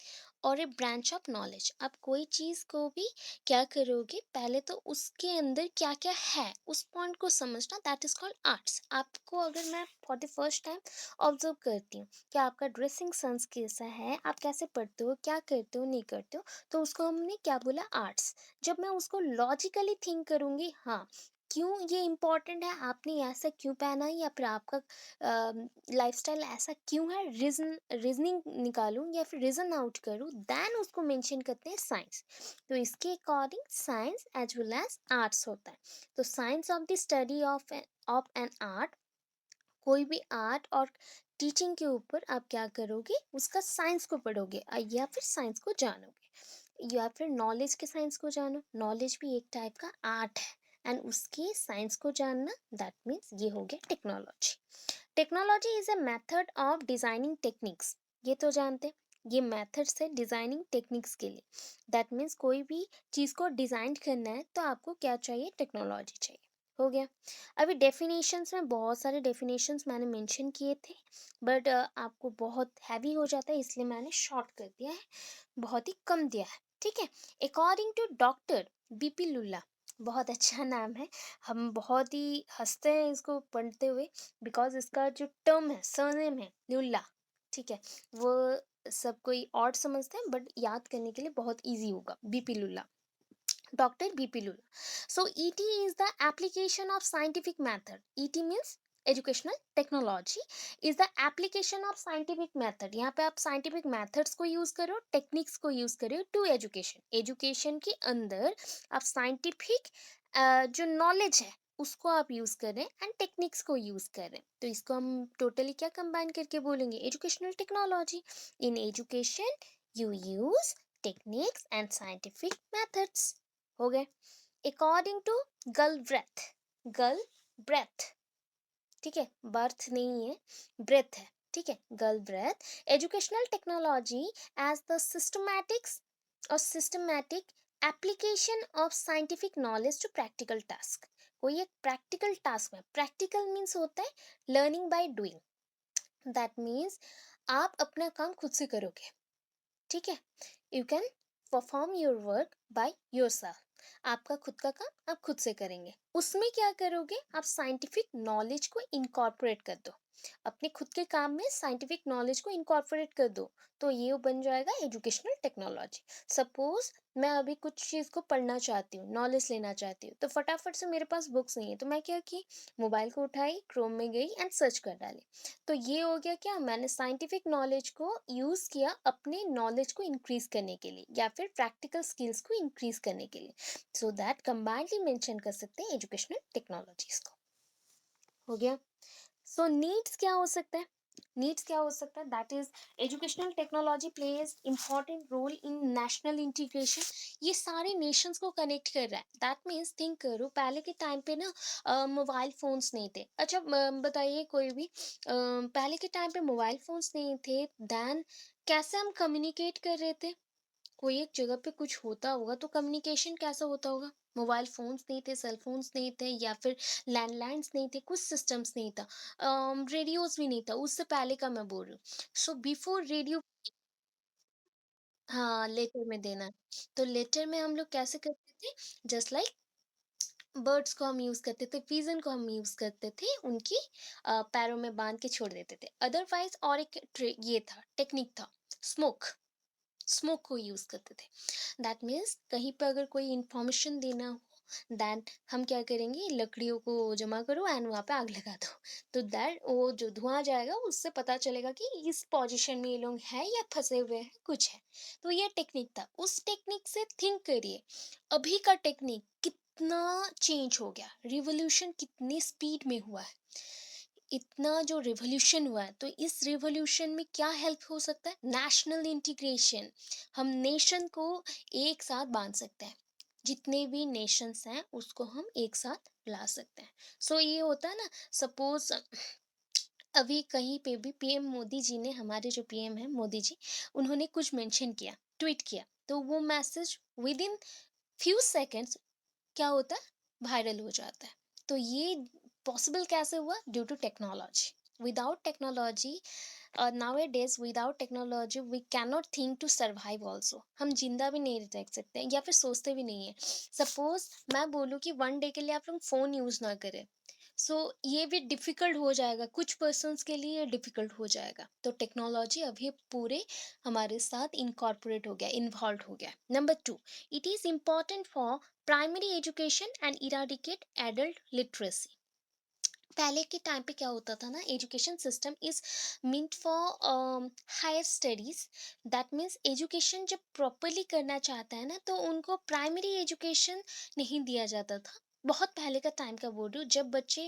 और ए ब्रांच ऑफ नॉलेज। आप कोई चीज़ को भी क्या करोगे, पहले तो उसके अंदर क्या क्या है उस पॉइंट को समझना, दैट इज कॉल्ड आर्ट्स। आपको अगर मैं for the first time observe करती हूँ कि आपका ड्रेसिंग सेंस कैसा है, आप कैसे पढ़ते हो, क्या करते हो, नहीं करते हो, तो उसको हमने क्या बोला, आर्ट्स। जब मैं उसको लॉजिकली थिंक करूँगी, हाँ क्यों ये इम्पोर्टेंट है, आपने ऐसा क्यों पहना है, या फिर आपका लाइफस्टाइल ऐसा क्यों है, रीजनिंग निकालूं या फिर रीजन आउट करूं, देन उसको मेंशन करते हैं साइंस। तो इसके according science as well as arts होता है। तो science of the study of an art, कोई भी आर्ट और टीचिंग के ऊपर आप क्या करोगे, उसका साइंस को पढ़ोगे या फिर साइंस को जानोगे, या फिर नॉलेज के साइंस को जानो। नॉलेज भी एक टाइप का आर्ट है, एंड उसके साइंस को जानना, दैट मीन्स ये हो गया technology. Technology is a method of designing techniques, ये तो जानते हैं, ये मेथड्स है डिजाइनिंग टेक्निक्स के लिए। दैट मीन्स कोई भी चीज़ को डिज़ाइन करना है तो आपको क्या चाहिए, टेक्नोलॉजी चाहिए। हो गया। अभी डेफिनेशंस में बहुत सारे डेफिनेशंस मैंने मेंशन किए थे, बट आपको बहुत हैवी हो जाता है इसलिए मैंने शॉर्ट कर दिया है, बहुत ही कम दिया है। ठीक है, according to doctor BP Lulla, बहुत अच्छा नाम है, हम बहुत ही हंसते हैं इसको पढ़ते हुए, बिकॉज इसका जो टर्म है, सरनेम है लुल्ला, ठीक है, वो सब कोई और समझते हैं, बट याद करने के लिए बहुत इजी होगा, BP Lulla, Dr. B.P. Lula. So, ET is the application of scientific method. ET means educational technology is the application of scientific method. यहाँ पे आप scientific methods को use करो, techniques को use करो to education. Education के अंदर आप scientific जो knowledge है उसको आप यूज करें एंड टेक्निक्स को यूज करें, तो इसको हम टोटली क्या कंबाइन करके बोलेंगे, educational technology. In education you use techniques and scientific methods. हो गए। अकॉर्डिंग टू गल ब्रेथ, गल ब्रेथ, ठीक है, बर्थ नहीं है, ब्रेथ है, ठीक है, Galbraith, educational technology as the systematics और systematic application of scientific knowledge to practical task. कोई एक प्रैक्टिकल टास्क में, प्रैक्टिकल मीन्स होता है learning by doing, that means आप अपना काम खुद से करोगे, ठीक है, you can perform your work by yourself, आपका खुद का काम आप खुद से करेंगे। उसमें क्या करोगे, आप साइंटिफिक नॉलेज को इनकॉर्पोरेट कर दो। अपने खुद के काम में साइंटिफिक नॉलेज को इनकॉर्पोरेट कर दो, तो ये बन जाएगा एजुकेशनल टेक्नोलॉजी। सपोज मैं अभी कुछ चीज़ को पढ़ना चाहती हूँ, नॉलेज लेना चाहती हूँ, तो फटाफट से मेरे पास बुक्स नहीं है, तो मैं क्या की, मोबाइल को उठाई, क्रोम में गई एंड सर्च कर डाली। तो ये हो गया क्या, मैंने साइंटिफिक नॉलेज को यूज़ किया अपने नॉलेज को इंक्रीज करने के लिए या फिर प्रैक्टिकल स्किल्स को इंक्रीज करने के लिए। सो दैट कंबाइंडली मेंशन कर सकते हैं एजुकेशनल टेक्नोलॉजीज को। हो गया। सो नीड्स क्या हो सकता है, नीड्स क्या हो सकता है, that is educational technology plays important role in national integration. ये सारे नेशंस को कनेक्ट कर रहा है। दैट मीन्स थिंक करो, पहले के टाइम पे ना मोबाइल फोन्स नहीं थे। अच्छा बताइए कोई भी, पहले के टाइम पे मोबाइल फोन्स नहीं थे, देन कैसे हम कम्युनिकेट कर रहे थे। कोई एक जगह पे कुछ होता होगा तो कम्युनिकेशन कैसा होता होगा। मोबाइल फोन्स नहीं थे, सेल फोन्स नहीं थे, या फिर लैंडलाइंस नहीं थे, कुछ सिस्टम्स नहीं था, रेडियोज भी नहीं था, उससे पहले का मैं बोल रही हूँ। सो बिफोर रेडियो, हाँ लेटर में देना है। तो लेटर में हम लोग कैसे करते थे, जस्ट लाइक बर्ड्स को हम यूज करते थे, पिजन को हम यूज करते थे, उनकी पैरों में बांध के छोड़ देते थे। अदरवाइज और एक ये था, टेक्निक था, स्मोक, स्मोक को यूज करते थे। दैट मीन्स कहीं पर अगर कोई इंफॉर्मेशन देना हो, देन हम क्या करेंगे, लकड़ियों को जमा करो एंड वहाँ पे आग लगा दो। तो दैट वो जो धुआं जाएगा उससे पता चलेगा कि इस पोजीशन में ये लोग हैं या फंसे हुए हैं, कुछ है। तो ये टेक्निक था। उस टेक्निक से थिंक करिए, अभी का टेक्निक कितना चेंज हो गया, रिवॉल्यूशन कितनी स्पीड में हुआ है। इतना जो रिवॉल्यूशन हुआ है, तो इस रिवॉल्यूशन में क्या हेल्प हो सकता है, नेशनल इंटीग्रेशन। हम नेशन को एक साथ बांध सकते हैं, जितने भी नेशंस हैं उसको हम एक साथ ला सकते हैं। सो ये होता है ना, सपोज अभी कहीं पे भी पीएम मोदी जी ने, हमारे जो पीएम है मोदी जी, उन्होंने कुछ मेंशन किया, ट्वीट किया, तो वो message with in few seconds क्या होता है, वायरल हो जाता है। तो ये पॉसिबल कैसे हुआ, due to technology. Without technology, nowadays without technology we can not think to survive also. हम जिंदा भी नहीं रह सकते हैं या फिर सोचते भी नहीं है। सपोज मैं बोलूँ कि वन डे के लिए आप लोग फोन यूज ना करें, सो ये भी डिफिकल्ट हो जाएगा, कुछ पर्सन्स के लिए डिफिकल्ट हो जाएगा। तो टेक्नोलॉजी अभी पूरे हमारे साथ इनकॉर्पोरेट हो गया, इन्वॉल्व हो गया। Number two, it is important for primary education and eradicate adult literacy. पहले के टाइम पे क्या होता था ना, education system is meant for higher studies. That means education जब प्रॉपरली करना चाहता है ना, तो उनको प्राइमरी एजुकेशन नहीं दिया जाता था। बहुत पहले का टाइम का बोल रही हूँ, जब बच्चे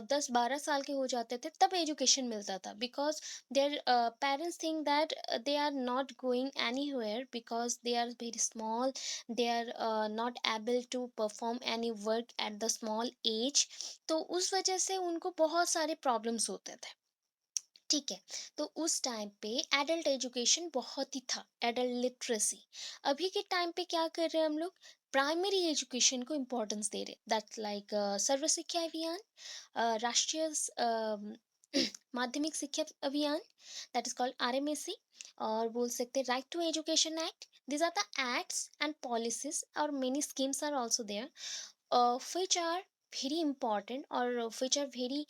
10-12 साल के हो जाते थे तब एजुकेशन मिलता था, because their parents think that they are not going anywhere, because they are very small, they are not able to perform any work at the small age। तो उस वजह से उनको बहुत सारे प्रॉब्लम्स होते थे। ठीक है। तो उस टाइम पे एडल्ट एजुकेशन बहुत ही था, एडल्ट लिटरेसी। अभी के टाइम पे क्या कर रहे हैं हम लोग, प्राइमरी एजुकेशन को इम्पोर्टेंस दे रहे, दैट लाइक सर्व शिक्षा अभियान, राष्ट्रीय माध्यमिक शिक्षा अभियान, दैट इज कॉल्ड आरएमएसी। और बोल सकते हैं right to education act. these are the acts and policies, or many schemes are also there, which are very important, or which are very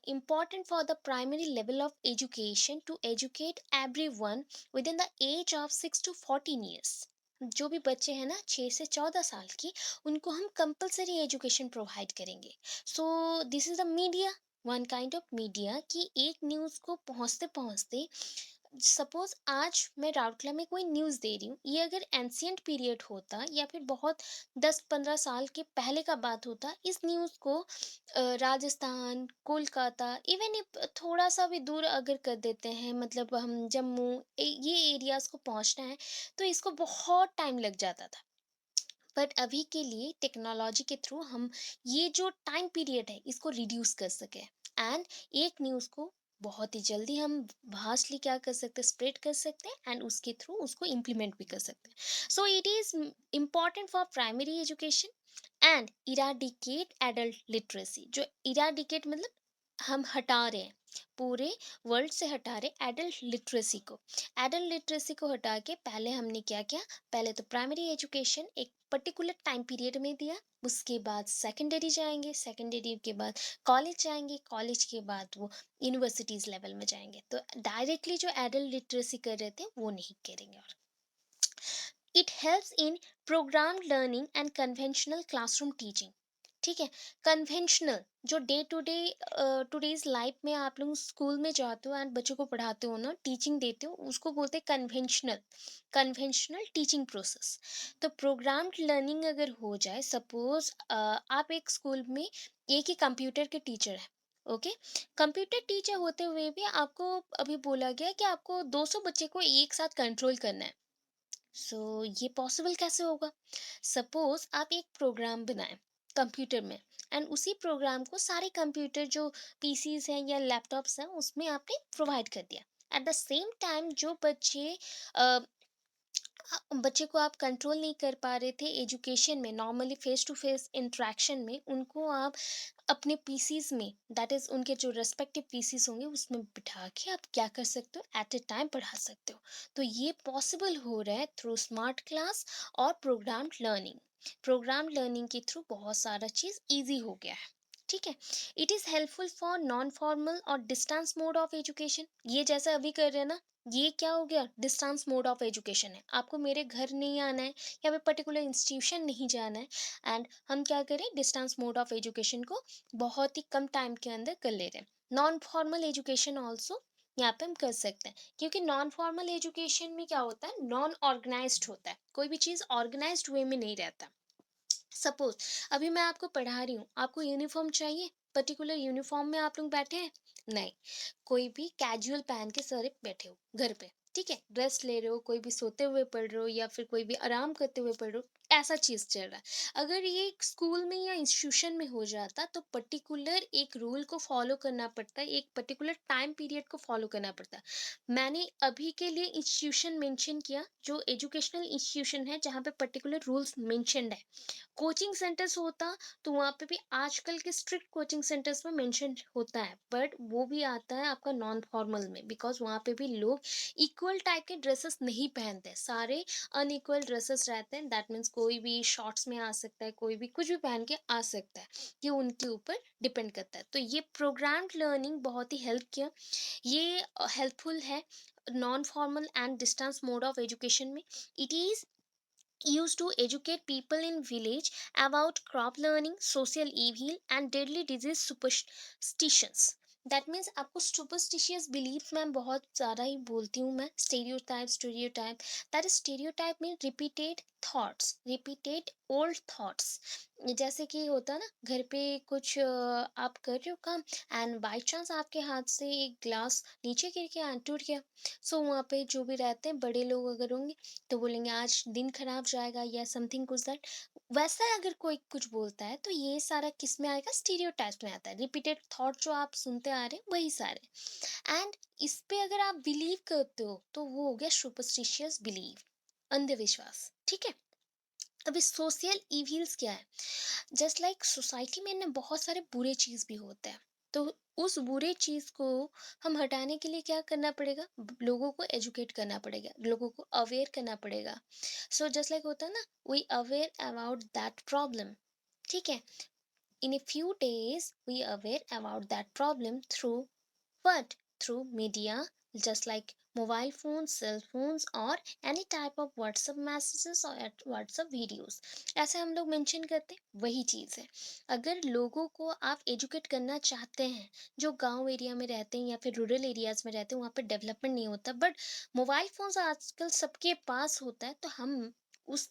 important for the primary level of education to educate everyone within the age of 6 to 14 years। जो भी बच्चे हैं ना 6 से 14 साल की, उनको हम कंपलसरी एजुकेशन प्रोवाइड करेंगे। So this is the media, one kind of media, कि एक न्यूज़ को पहुंचते पहुंचते, सपोज आज मैं राउरकेला में कोई न्यूज़ दे रही हूँ, ये अगर एंशियंट पीरियड होता या फिर बहुत 10-15 साल के पहले का बात होता, इस न्यूज़ को राजस्थान, कोलकाता, इवन थोड़ा सा भी दूर अगर कर देते हैं, मतलब हम जम्मू, ये एरियाज को पहुंचना है, तो इसको बहुत टाइम लग जाता था। बट अभी के लिए टेक्नोलॉजी के थ्रू हम ये जो टाइम पीरियड है इसको रिड्यूस कर सके, एंड एक न्यूज़ को बहुत ही जल्दी हम भास्टली क्या कर सकते हैं, स्प्रेड कर सकते हैं, एंड उसके थ्रू उसको इम्प्लीमेंट भी कर सकते हैं। So it is important for primary education and eradicate adult literacy. जो इराडिकेट मतलब हम हटा रहे हैं, पूरे वर्ल्ड से हटा रहे एडल्ट लिटरेसी को। एडल्ट लिटरेसी को हटा के पहले हमने क्या किया, पहले तो प्राइमरी एजुकेशन एक पर्टिकुलर टाइम पीरियड में दिया, उसके बाद सेकेंडरी जाएंगे, सेकेंडरी के बाद कॉलेज जाएंगे, कॉलेज के बाद वो यूनिवर्सिटीज लेवल में जाएंगे। तो डायरेक्टली जो एडल्ट लिटरेसी कर रहे थे वो नहीं करेंगे। और it helps in program learning and conventional classroom teaching. ठीक है, कन्वेंशनल जो day to day today's life में आप लोग स्कूल में जाते हो एंड बच्चों को पढ़ाते हो ना, टीचिंग देते हो, उसको बोलते हैं कन्वेंशनल, कन्वेंशनल टीचिंग प्रोसेस। तो प्रोग्राम लर्निंग अगर हो जाए, सपोज आप एक स्कूल में एक ही कंप्यूटर के टीचर है, ओके, कंप्यूटर टीचर होते हुए भी आपको अभी बोला गया कि आपको 200 बच्चे को एक साथ कंट्रोल करना है। ये पॉसिबल कैसे होगा? सपोज आप एक प्रोग्राम बनाएं कंप्यूटर में, एंड उसी प्रोग्राम को सारे कंप्यूटर जो पीसीज हैं या लैपटॉप्स हैं उसमें आपने प्रोवाइड कर दिया। एट द सेम टाइम जो बच्चे को आप कंट्रोल नहीं कर पा रहे थे एजुकेशन में, normally face to face interaction में, उनको आप अपने पीसीज में, दैट इज उनके जो रेस्पेक्टिव पीसीज होंगे उसमें बिठा के आप क्या कर सकते हो, एट ए टाइम पढ़ा सकते हो। तो ये पॉसिबल हो रहा है थ्रू स्मार्ट क्लास और प्रोग्राम लर्निंग। प्रोग्राम लर्निंग के थ्रू बहुत सारा चीज़ इजी हो गया है। ठीक है, it is helpful for non formal और डिस्टेंस मोड ऑफ एजुकेशन। ये जैसा अभी कर रहे हैं ना, ये क्या हो गया, डिस्टेंस मोड ऑफ एजुकेशन है। आपको मेरे घर नहीं आना है या फिर पर्टिकुलर इंस्टीट्यूशन नहीं जाना है, एंड हम क्या करें, डिस्टेंस मोड ऑफ एजुकेशन को बहुत ही कम टाइम के अंदर कर ले रहे हैं। नॉन फॉर्मल एजुकेशन ऑल्सो यहाँ पे हम कर सकते हैं, क्योंकि नॉन फॉर्मल एजुकेशन में क्या होता है, नॉन ऑर्गेनाइज्ड होता है, कोई भी चीज़ ऑर्गेनाइज्ड वे में नहीं रहता। सपोज अभी मैं आपको पढ़ा रही हूँ, आपको यूनिफॉर्म चाहिए, पर्टिकुलर यूनिफॉर्म में आप लोग बैठे हैं, नहीं, कोई भी कैजुअल पहन के सारे बैठे हो घर पे, ठीक है, ड्रेस ले रहे हो, कोई भी सोते हुए पढ़ रहे हो या फिर कोई भी आराम करते हुए पढ़ रहे हो, ऐसा चीज चल रहा है। अगर ये एक स्कूल में या इंस्टीट्यूशन में हो जाता तो पर्टिकुलर एक रूल को फॉलो करना पड़ता है, एक पर्टिकुलर टाइम पीरियड को फॉलो करना पड़ता है। मैंने अभी के लिए इंस्टीट्यूशन मेंशन किया जो एजुकेशनल इंस्टीट्यूशन है जहाँ पे पर्टिकुलर रूल्स मेंशनड है। कोचिंग सेंटर्स होता तो वहाँ पे भी आजकल के स्ट्रिक्ट कोचिंग सेंटर्स में मेंशन होता है, बट वो भी आता है आपका नॉन फॉर्मल में, बिकॉज वहाँ पे भी लोग इक्वल टाइप के ड्रेसेस नहीं पहनते, सारे अनइक्वल ड्रेसेस रहते हैं। दैट मीन्स कोई भी शॉर्ट्स में आ सकता है, कोई भी कुछ भी पहन के आ सकता है, ये उनके ऊपर डिपेंड करता है। तो ये प्रोग्राम्ड लर्निंग बहुत ही हेल्प किया, ये हेल्पफुल है non formal and distance mode of education में। It is used to educate people in village about crop learning, social evil and deadly disease superstitions. That means आपको सुपरस्टिशियस बिलीफ मैं बहुत ज़्यादा ही बोलती हूँ, मैं stereotype that is stereotype mean repeated thoughts, repeated old thoughts. जैसे कि होता है ना, घर पे कुछ आप कर रहे हो काम एंड बाई चांस आपके हाथ से एक ग्लास नीचे गिर गया एंड टूट गया। वहाँ पे जो भी रहते हैं बड़े लोग अगर होंगे तो बोलेंगे आज दिन खराब जाएगा या समथिंग कुछ दैट। वैसा अगर कोई कुछ बोलता है तो ये सारा किस में आएगा, स्टीरियोटाइप्स में आता है, रिपीटेड थॉट जो आप सुनते आ रहे हैं वही सारे। एंड इस पे अगर आप बिलीव करते हो तो वो हो गया सुपरस्टिशियस बिलीव, अंधविश्वास। ठीक है, अभी सोशल इविल्स क्या है, जस्ट लाइक सोसाइटी में ना बहुत सारे बुरे चीज भी होते हैं। तो उस बुरे चीज को हम हटाने के लिए क्या करना पड़ेगा, लोगों को एजुकेट करना पड़ेगा, लोगों को अवेयर करना पड़ेगा। जस्ट लाइक होता है ना, we aware about that problem. ठीक है, in a few days we aware about that problem through what, through media, just like mobile phones, cell phones or any type of whatsapp messages or at whatsapp videos। ऐसे हम लोग mention करते हैं, वही चीज़ है। अगर लोगों को आप एजुकेट करना चाहते हैं, जो गांव एरिया में रहते हैं या फिर रूरल एरियाज में रहते हैं वहाँ पे डेवलपमेंट नहीं होता, बट मोबाइल फोन्स आजकल सबके पास होता है, तो हम उस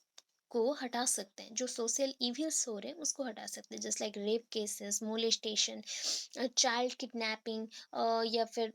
को हटा सकते हैं, जो सोशल इविल्स हो रहे हैं उसको हटा सकते हैं, just like rape cases, molestation, child kidnapping या फिर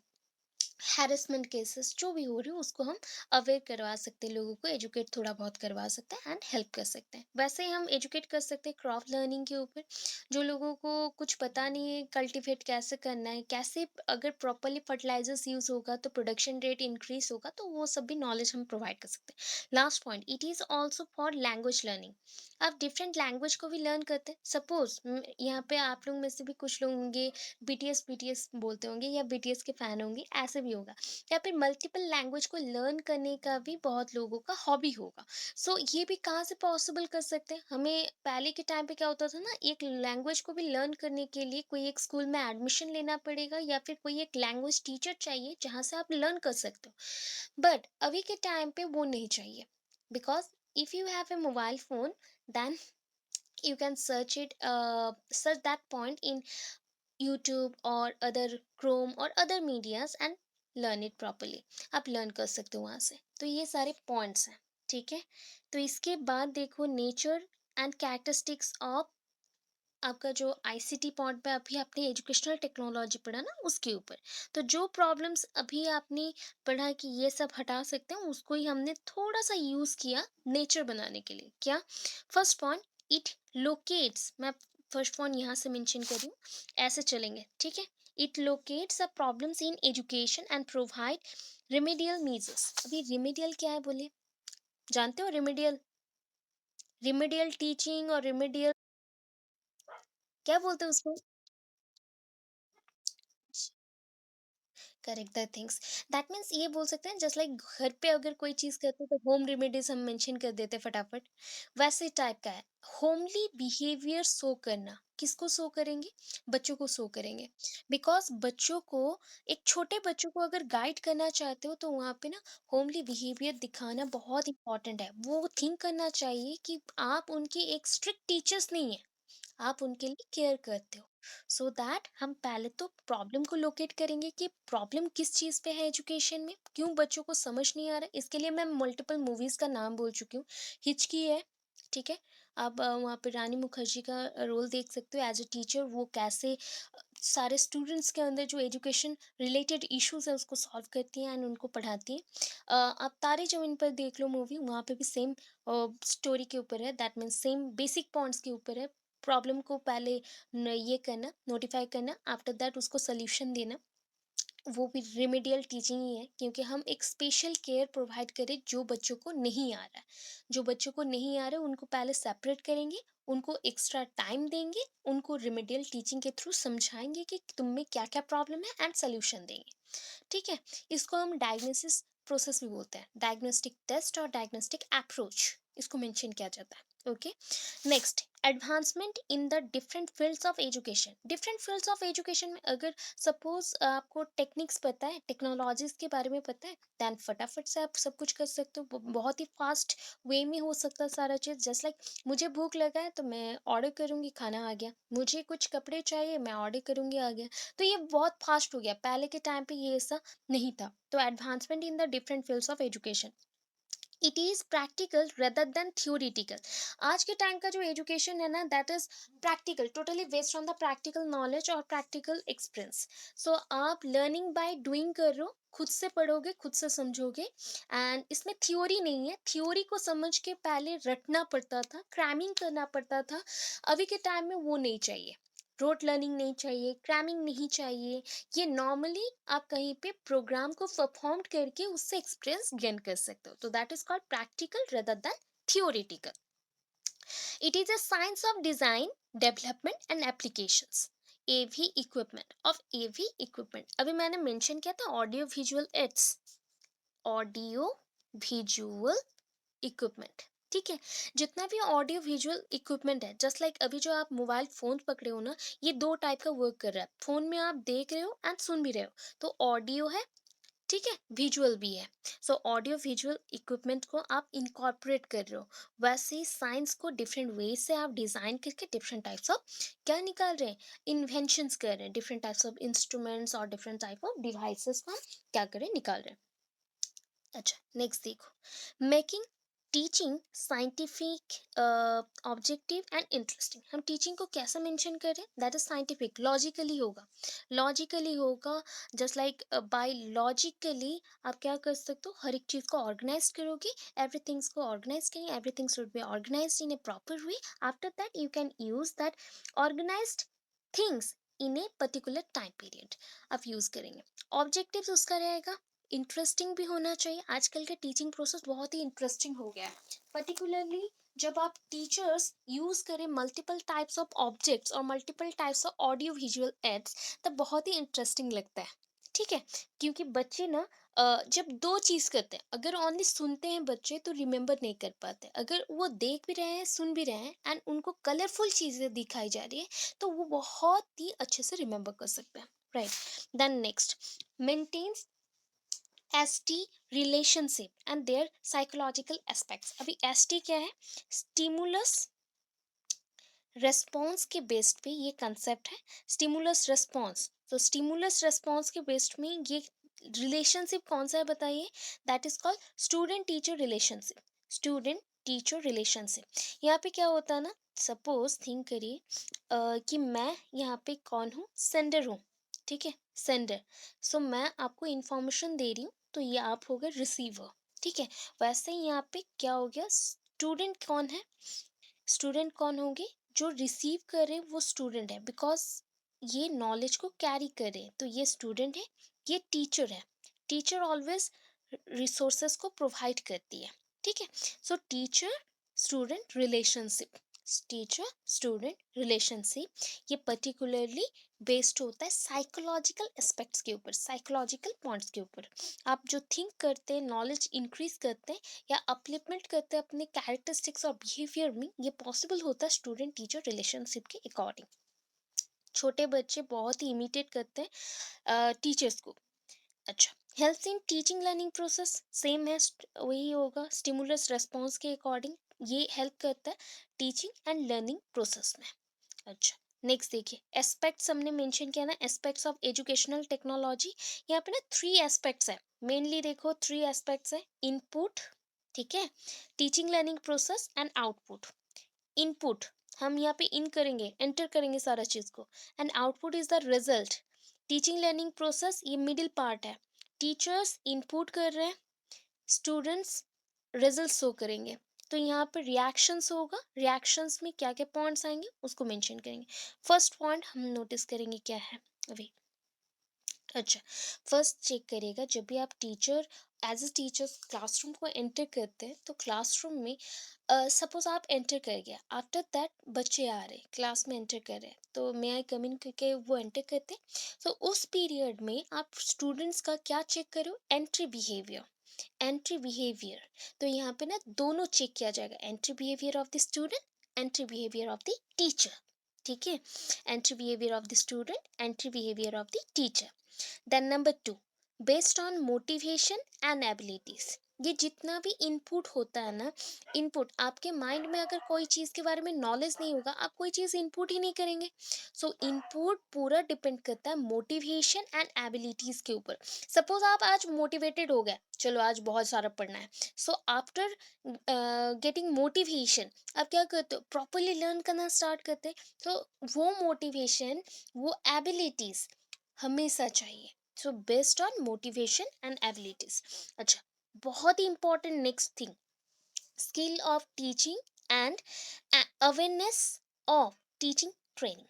हैरेसमेंट केसेस जो भी हो रही हो उसको हम अवेयर करवा सकते हैं, लोगों को एजुकेट थोड़ा बहुत करवा सकते हैं एंड हेल्प कर सकते हैं। वैसे ही हम एजुकेट कर सकते हैं क्रॉफ्ट लर्निंग के ऊपर। जो लोगों को कुछ पता नहीं है कल्टीवेट कैसे करना है, कैसे अगर प्रॉपरली फर्टिलाइजर्स यूज होगा तो प्रोडक्शन रेट इंक्रीज होगा, तो वो सब भी नॉलेज हम प्रोवाइड कर सकते हैं। Last point, it is also for language learning. आप डिफरेंट लैंग्वेज को भी लर्न करते हैं। सपोज यहाँ पे आप लोग में से भी कुछ लोग होंगे बीटीएस बीटीएस बोलते होंगे या बीटीएस के फैन होंगे, ऐसे भी होगा। या फिर मल्टीपल लैंग्वेज को लर्न करने का भी बहुत लोगों का हॉबी होगा। सो ये भी कहाँ से पॉसिबल कर सकते हैं? हमें पहले के टाइम पे क्या होता था ना, एक लैंग्वेज को भी लर्न करने के लिए कोई एक स्कूल में एडमिशन लेना पड़ेगा या फिर कोई एक लैंग्वेज टीचर चाहिए जहाँ से आप लर्न कर सकते हो। बट अभी के टाइम पे वो नहीं चाहिए, because if you have a mobile phone, then you can search that point in YouTube or other Chrome or other medias and learn it properly। आप लर्न कर सकते हो वहाँ से। तो ये सारे पॉइंट्स हैं, ठीक है। तो इसके बाद देखो नेचर एंड कैरेक्टरिस्टिक्स ऑफ आपका जो आईसीटी पॉइंट पे अभी आपने एजुकेशनल टेक्नोलॉजी पढ़ा ना उसके ऊपर। तो जो प्रॉब्लम्स अभी आपने पढ़ा कि ये सब हटा सकते हैं, उसको ही हमने थोड़ा सा यूज किया नेचर बनाने के लिए। क्या? फर्स्ट पॉइंट, इट लोकेट्स, मैं फर्स्ट पॉइंट यहाँ से मेंशन कर रही हूँ, ऐसे चलेंगे, ठीक है। It locates a problems in education and provide remedial measures. अभी रिमेडियल क्या है बोले, जानते हो? रिमेडियल, रिमेडियल टीचिंग और रिमेडियल क्या बोलते हैं उसको? Correct the things. That means ये बोल सकते हैं जस्ट लाइक घर पे अगर कोई चीज करते हैं तो होम रेमेडीज हम मेंशन कर देते हैं फटाफट, वैसे टाइप का है। होमली बिहेवियर शो करना, किसको शो करेंगे? बच्चों को शो करेंगे। बिकॉज बच्चों को, एक छोटे बच्चों को अगर गाइड करना चाहते हो तो वहाँ पे ना होमली बिहेवियर दिखाना बहुत इंपॉर्टेंट है। वो थिंक करना चाहिए कि आप उनके एक स्ट्रिक्ट टीचर्स नहीं है, आप उनके लिए केयर करते हो। सो दैट हम पहले तो प्रॉब्लम को लोकेट करेंगे कि प्रॉब्लम किस चीज़ पे है एजुकेशन में, क्यों बच्चों को समझ नहीं आ रहा है। इसके लिए मैं मल्टीपल मूवीज़ का नाम बोल चुकी हूँ। हिचकी है, ठीक है। आप वहाँ पे रानी मुखर्जी का रोल देख सकते हो एज अ टीचर, वो कैसे सारे स्टूडेंट्स के अंदर जो एजुकेशन रिलेटेड इश्यूज है उसको सॉल्व करती हैं एंड उनको पढ़ाती हैं। आप तारे जमीन पर देख लो मूवी, वहाँ पे भी सेम स्टोरी के ऊपर है। That means same basic points के ऊपर है। प्रॉब्लम को पहले ये करना, नोटिफाई करना, आफ्टर दैट उसको सोल्यूशन देना। वो भी रिमेडियल टीचिंग ही है, क्योंकि हम एक स्पेशल केयर प्रोवाइड करें जो बच्चों को नहीं आ रहा है। जो बच्चों को नहीं आ रहा है उनको पहले सेपरेट करेंगे, उनको एक्स्ट्रा टाइम देंगे, उनको रिमेडियल टीचिंग के थ्रू समझाएंगे कि तुम में क्या क्या प्रॉब्लम है एंड सोल्यूशन देंगे, ठीक है। इसको हम डायग्नोसिस प्रोसेस भी बोलते हैं, डायग्नोस्टिक टेस्ट और डायग्नोस्टिक अप्रोच, इसको मेंशन किया जाता है, okay. Next, advancement in the different fields of education. Different fields of education में अगर सपोज आपको टेक्निक्स पता है, टेक्नोलॉजीज के बारे में पता है, देन फटाफट से आप सब कुछ कर सकते हो। बहुत ही फास्ट वे में हो सकता है सारा चीज़। जस्ट लाइक मुझे भूख लगा है तो मैं ऑर्डर करूँगी, खाना आ गया। मुझे कुछ कपड़े चाहिए, मैं ऑर्डर करूँगी, आ गया। तो ये बहुत फास्ट हो गया, पहले के टाइम पे ये ऐसा नहीं था। तो advancement in the different fields of education, it is practical rather then theoretical. आज के टाइम का जो एजुकेशन है ना, that is practical, totally based on the practical knowledge और प्रैक्टिकल एक्सपीरियंस। सो आप लर्निंग बाय डूइंग कर रहे हो, खुद से पढ़ोगे, खुद से समझोगे। एंड इसमें थ्योरी नहीं है, थ्योरी को समझ के पहले रटना पड़ता था, क्रैमिंग करना पड़ता था। अभी के टाइम में वो नहीं चाहिए, रोट लर्निंग नहीं चाहिए, क्रैमिंग नहीं चाहिए। ये नॉर्मली आप कहीं पे प्रोग्राम को परफॉर्म करके उससे एक्सपीरियंस गेन कर सकते हो। तो that is called practical rather than theoretical. It is a science of design, development and applications. AV equipment, of AV equipment अभी मैंने मेंशन किया था, audio visual aids, audio visual equipment, ठीक है। जितना भी ऑडियो विजुअल इक्विपमेंट है, just like अभी जो आप मोबाइल फोन पकड़े हो ना, ये दो टाइप का वर्क कर रहा है। फोन में आप देख रहे हो एंड सुन भी रहे हो, तो ऑडियो है, ठीक है, विजुअल भी है। सो ऑडियो विजुअल इक्विपमेंट को आप इनकॉर्पोरेट कर रहे हो। वैसे ही साइंस को डिफरेंट वे से आप डिजाइन करके डिफरेंट टाइप्स ऑफ क्या निकाल रहे हैं, इन्वेंशंस कर रहे हैं, डिफरेंट टाइप्स ऑफ इंस्ट्रूमेंट्स और डिफरेंट टाइप ऑफ डिवाइसेस को हम क्या करें, निकाल रहे हैं। अच्छा, नेक्स्ट देखो, making teaching scientific, objective and interesting. हम टीचिंग को कैसे मेंशन करें? दैट इज साइंटिफिक, लॉजिकली होगा, लॉजिकली होगा। जस्ट लाइक बाय लॉजिकली आप क्या कर सकते हो, हर एक चीज़ को ऑर्गेनाइज करोगे, एवरीथिंग्स को ऑर्गेनाइज करेंगे, everything should be organize in a proper way. After that you can use that organized things in a particular time period आप यूज करेंगे। ऑब्जेक्टिव्स उसका रहेगा, इंटरेस्टिंग भी होना चाहिए। आजकल का टीचिंग प्रोसेस बहुत ही इंटरेस्टिंग हो गया है, पर्टिकुलरली जब आप टीचर्स यूज करें मल्टीपल टाइप्स ऑफ ऑब्जेक्ट्स और multiple types of audio visual ads, तब बहुत ही इंटरेस्टिंग लगता है। ठीक है, क्योंकि बच्चे ना जब दो चीज करते हैं, अगर ओनली सुनते हैं बच्चे तो रिमेम्बर नहीं कर पाते, अगर वो देख भी रहे हैं सुन भी रहे हैं एंड उनको कलरफुल चीजें दिखाई जा रही है, तो वो बहुत ही अच्छे से रिमेम्बर कर सकते हैं। Right, then next, maintains ST relationship and their psychological aspects. अभी एसटी क्या है? स्टिमुलस रेस्पॉन्स के बेस्ड पे ये कंसेप्ट है, स्टिमुलस रेस्पॉन्स। तो स्टिमुलस रेस्पॉन्स के बेस्ड में ये रिलेशनशिप कौन सा है बताइए? That is called student teacher relationship. Student teacher relationship. यहाँ पे क्या होता है ना, सपोज थिंक करिए कि मैं यहाँ पे कौन हूँ, सेंडर हूँ। ठीक है, सेंडर। सो मैं आपको इंफॉर्मेशन दे रही हूँ, तो ये आप हो गए रिसीवर। ठीक है, वैसे ही यहाँ पे क्या हो गया, स्टूडेंट कौन है? स्टूडेंट कौन होंगे? जो रिसीव कर रहे हैं वो स्टूडेंट है, बिकॉज ये नॉलेज को कैरी कर रहे हैं, तो ये स्टूडेंट है, ये टीचर है। टीचर ऑलवेज रिसोर्सेस को प्रोवाइड करती है। ठीक है, सो teacher student relationship, teacher student relationship, ये पर्टिकुलरली बेस्ड होता है साइकोलॉजिकल एस्पेक्ट्स के ऊपर, साइकोलॉजिकल पॉइंट्स के ऊपर। आप जो थिंक करते हैं, नॉलेज इंक्रीज करते हैं या अपलिफ्टमेंट करते हैं अपने कैरेक्टरिस्टिक्स और बिहेवियर में, ये पॉसिबल होता है स्टूडेंट टीचर रिलेशनशिप के अकॉर्डिंग। छोटे बच्चे बहुत ही इमिटेट करते हैं टीचर्स को। अच्छा, health in teaching learning process same है, वही होगा स्टिमुलस रेस्पॉन्स के अकॉर्डिंग, ये हेल्प करता है टीचिंग एंड लर्निंग प्रोसेस में। अच्छा, नेक्स्ट देखिए, एस्पेक्ट्स हमने मेंशन किया ना, एस्पेक्ट्स ऑफ एजुकेशनल टेक्नोलॉजी। यहाँ पे ना 3 एस्पेक्ट्स है, मेनली देखो 3 एस्पेक्ट्स है। इनपुट, ठीक है, teaching learning process and output. Input, हम यहाँ पे इन करेंगे, एंटर करेंगे सारा चीज को, and output is the result. Teaching learning process ये मिडिल पार्ट है, टीचर्स इनपुट कर रहे हैं, स्टूडेंट्स रिजल्ट शो करेंगे। तो यहाँ पे रिएक्शंस होगा, रिएक्शंस में क्या क्या पॉइंट्स आएंगे उसको मेंशन करेंगे। फर्स्ट पॉइंट हम नोटिस करेंगे क्या है अभी। अच्छा, फर्स्ट चेक करिएगा, जब भी आप teacher as a teacher classroom को एंटर करते हैं, तो क्लासरूम में सपोज आप एंटर कर गया, आफ्टर दैट बच्चे आ रहे क्लास में एंटर कर रहे हैं, तो मे आई कम इन करके वो एंटर करते हैं। तो उस पीरियड में आप स्टूडेंट्स का क्या चेक करो? Entry behaviour, entry behaviour. तो यहाँ पे ना दोनों चेक किया जाएगा, entry behaviour of the student, entry behaviour of the teacher. ठीक है, entry behaviour of the student, entry behaviour of the teacher. Then number 2, based on motivation and abilities. ये जितना भी इनपुट होता है ना, इनपुट आपके माइंड में अगर कोई चीज़ के बारे में नॉलेज नहीं होगा, आप कोई चीज़ इनपुट ही नहीं करेंगे। सो इनपुट पूरा डिपेंड करता है मोटिवेशन एंड एबिलिटीज के ऊपर। सपोज आप आज मोटिवेटेड हो गए, चलो आज बहुत सारा पढ़ना है, सो आफ्टर गेटिंग मोटिवेशन आप क्या करते हो? प्रॉपरली लर्न करना स्टार्ट करते हैं। तो वो मोटिवेशन, वो एबिलिटीज हमेशा चाहिए। So based on motivation and abilities. अच्छा, बहुत ही important next thing, skill of teaching and awareness of teaching training.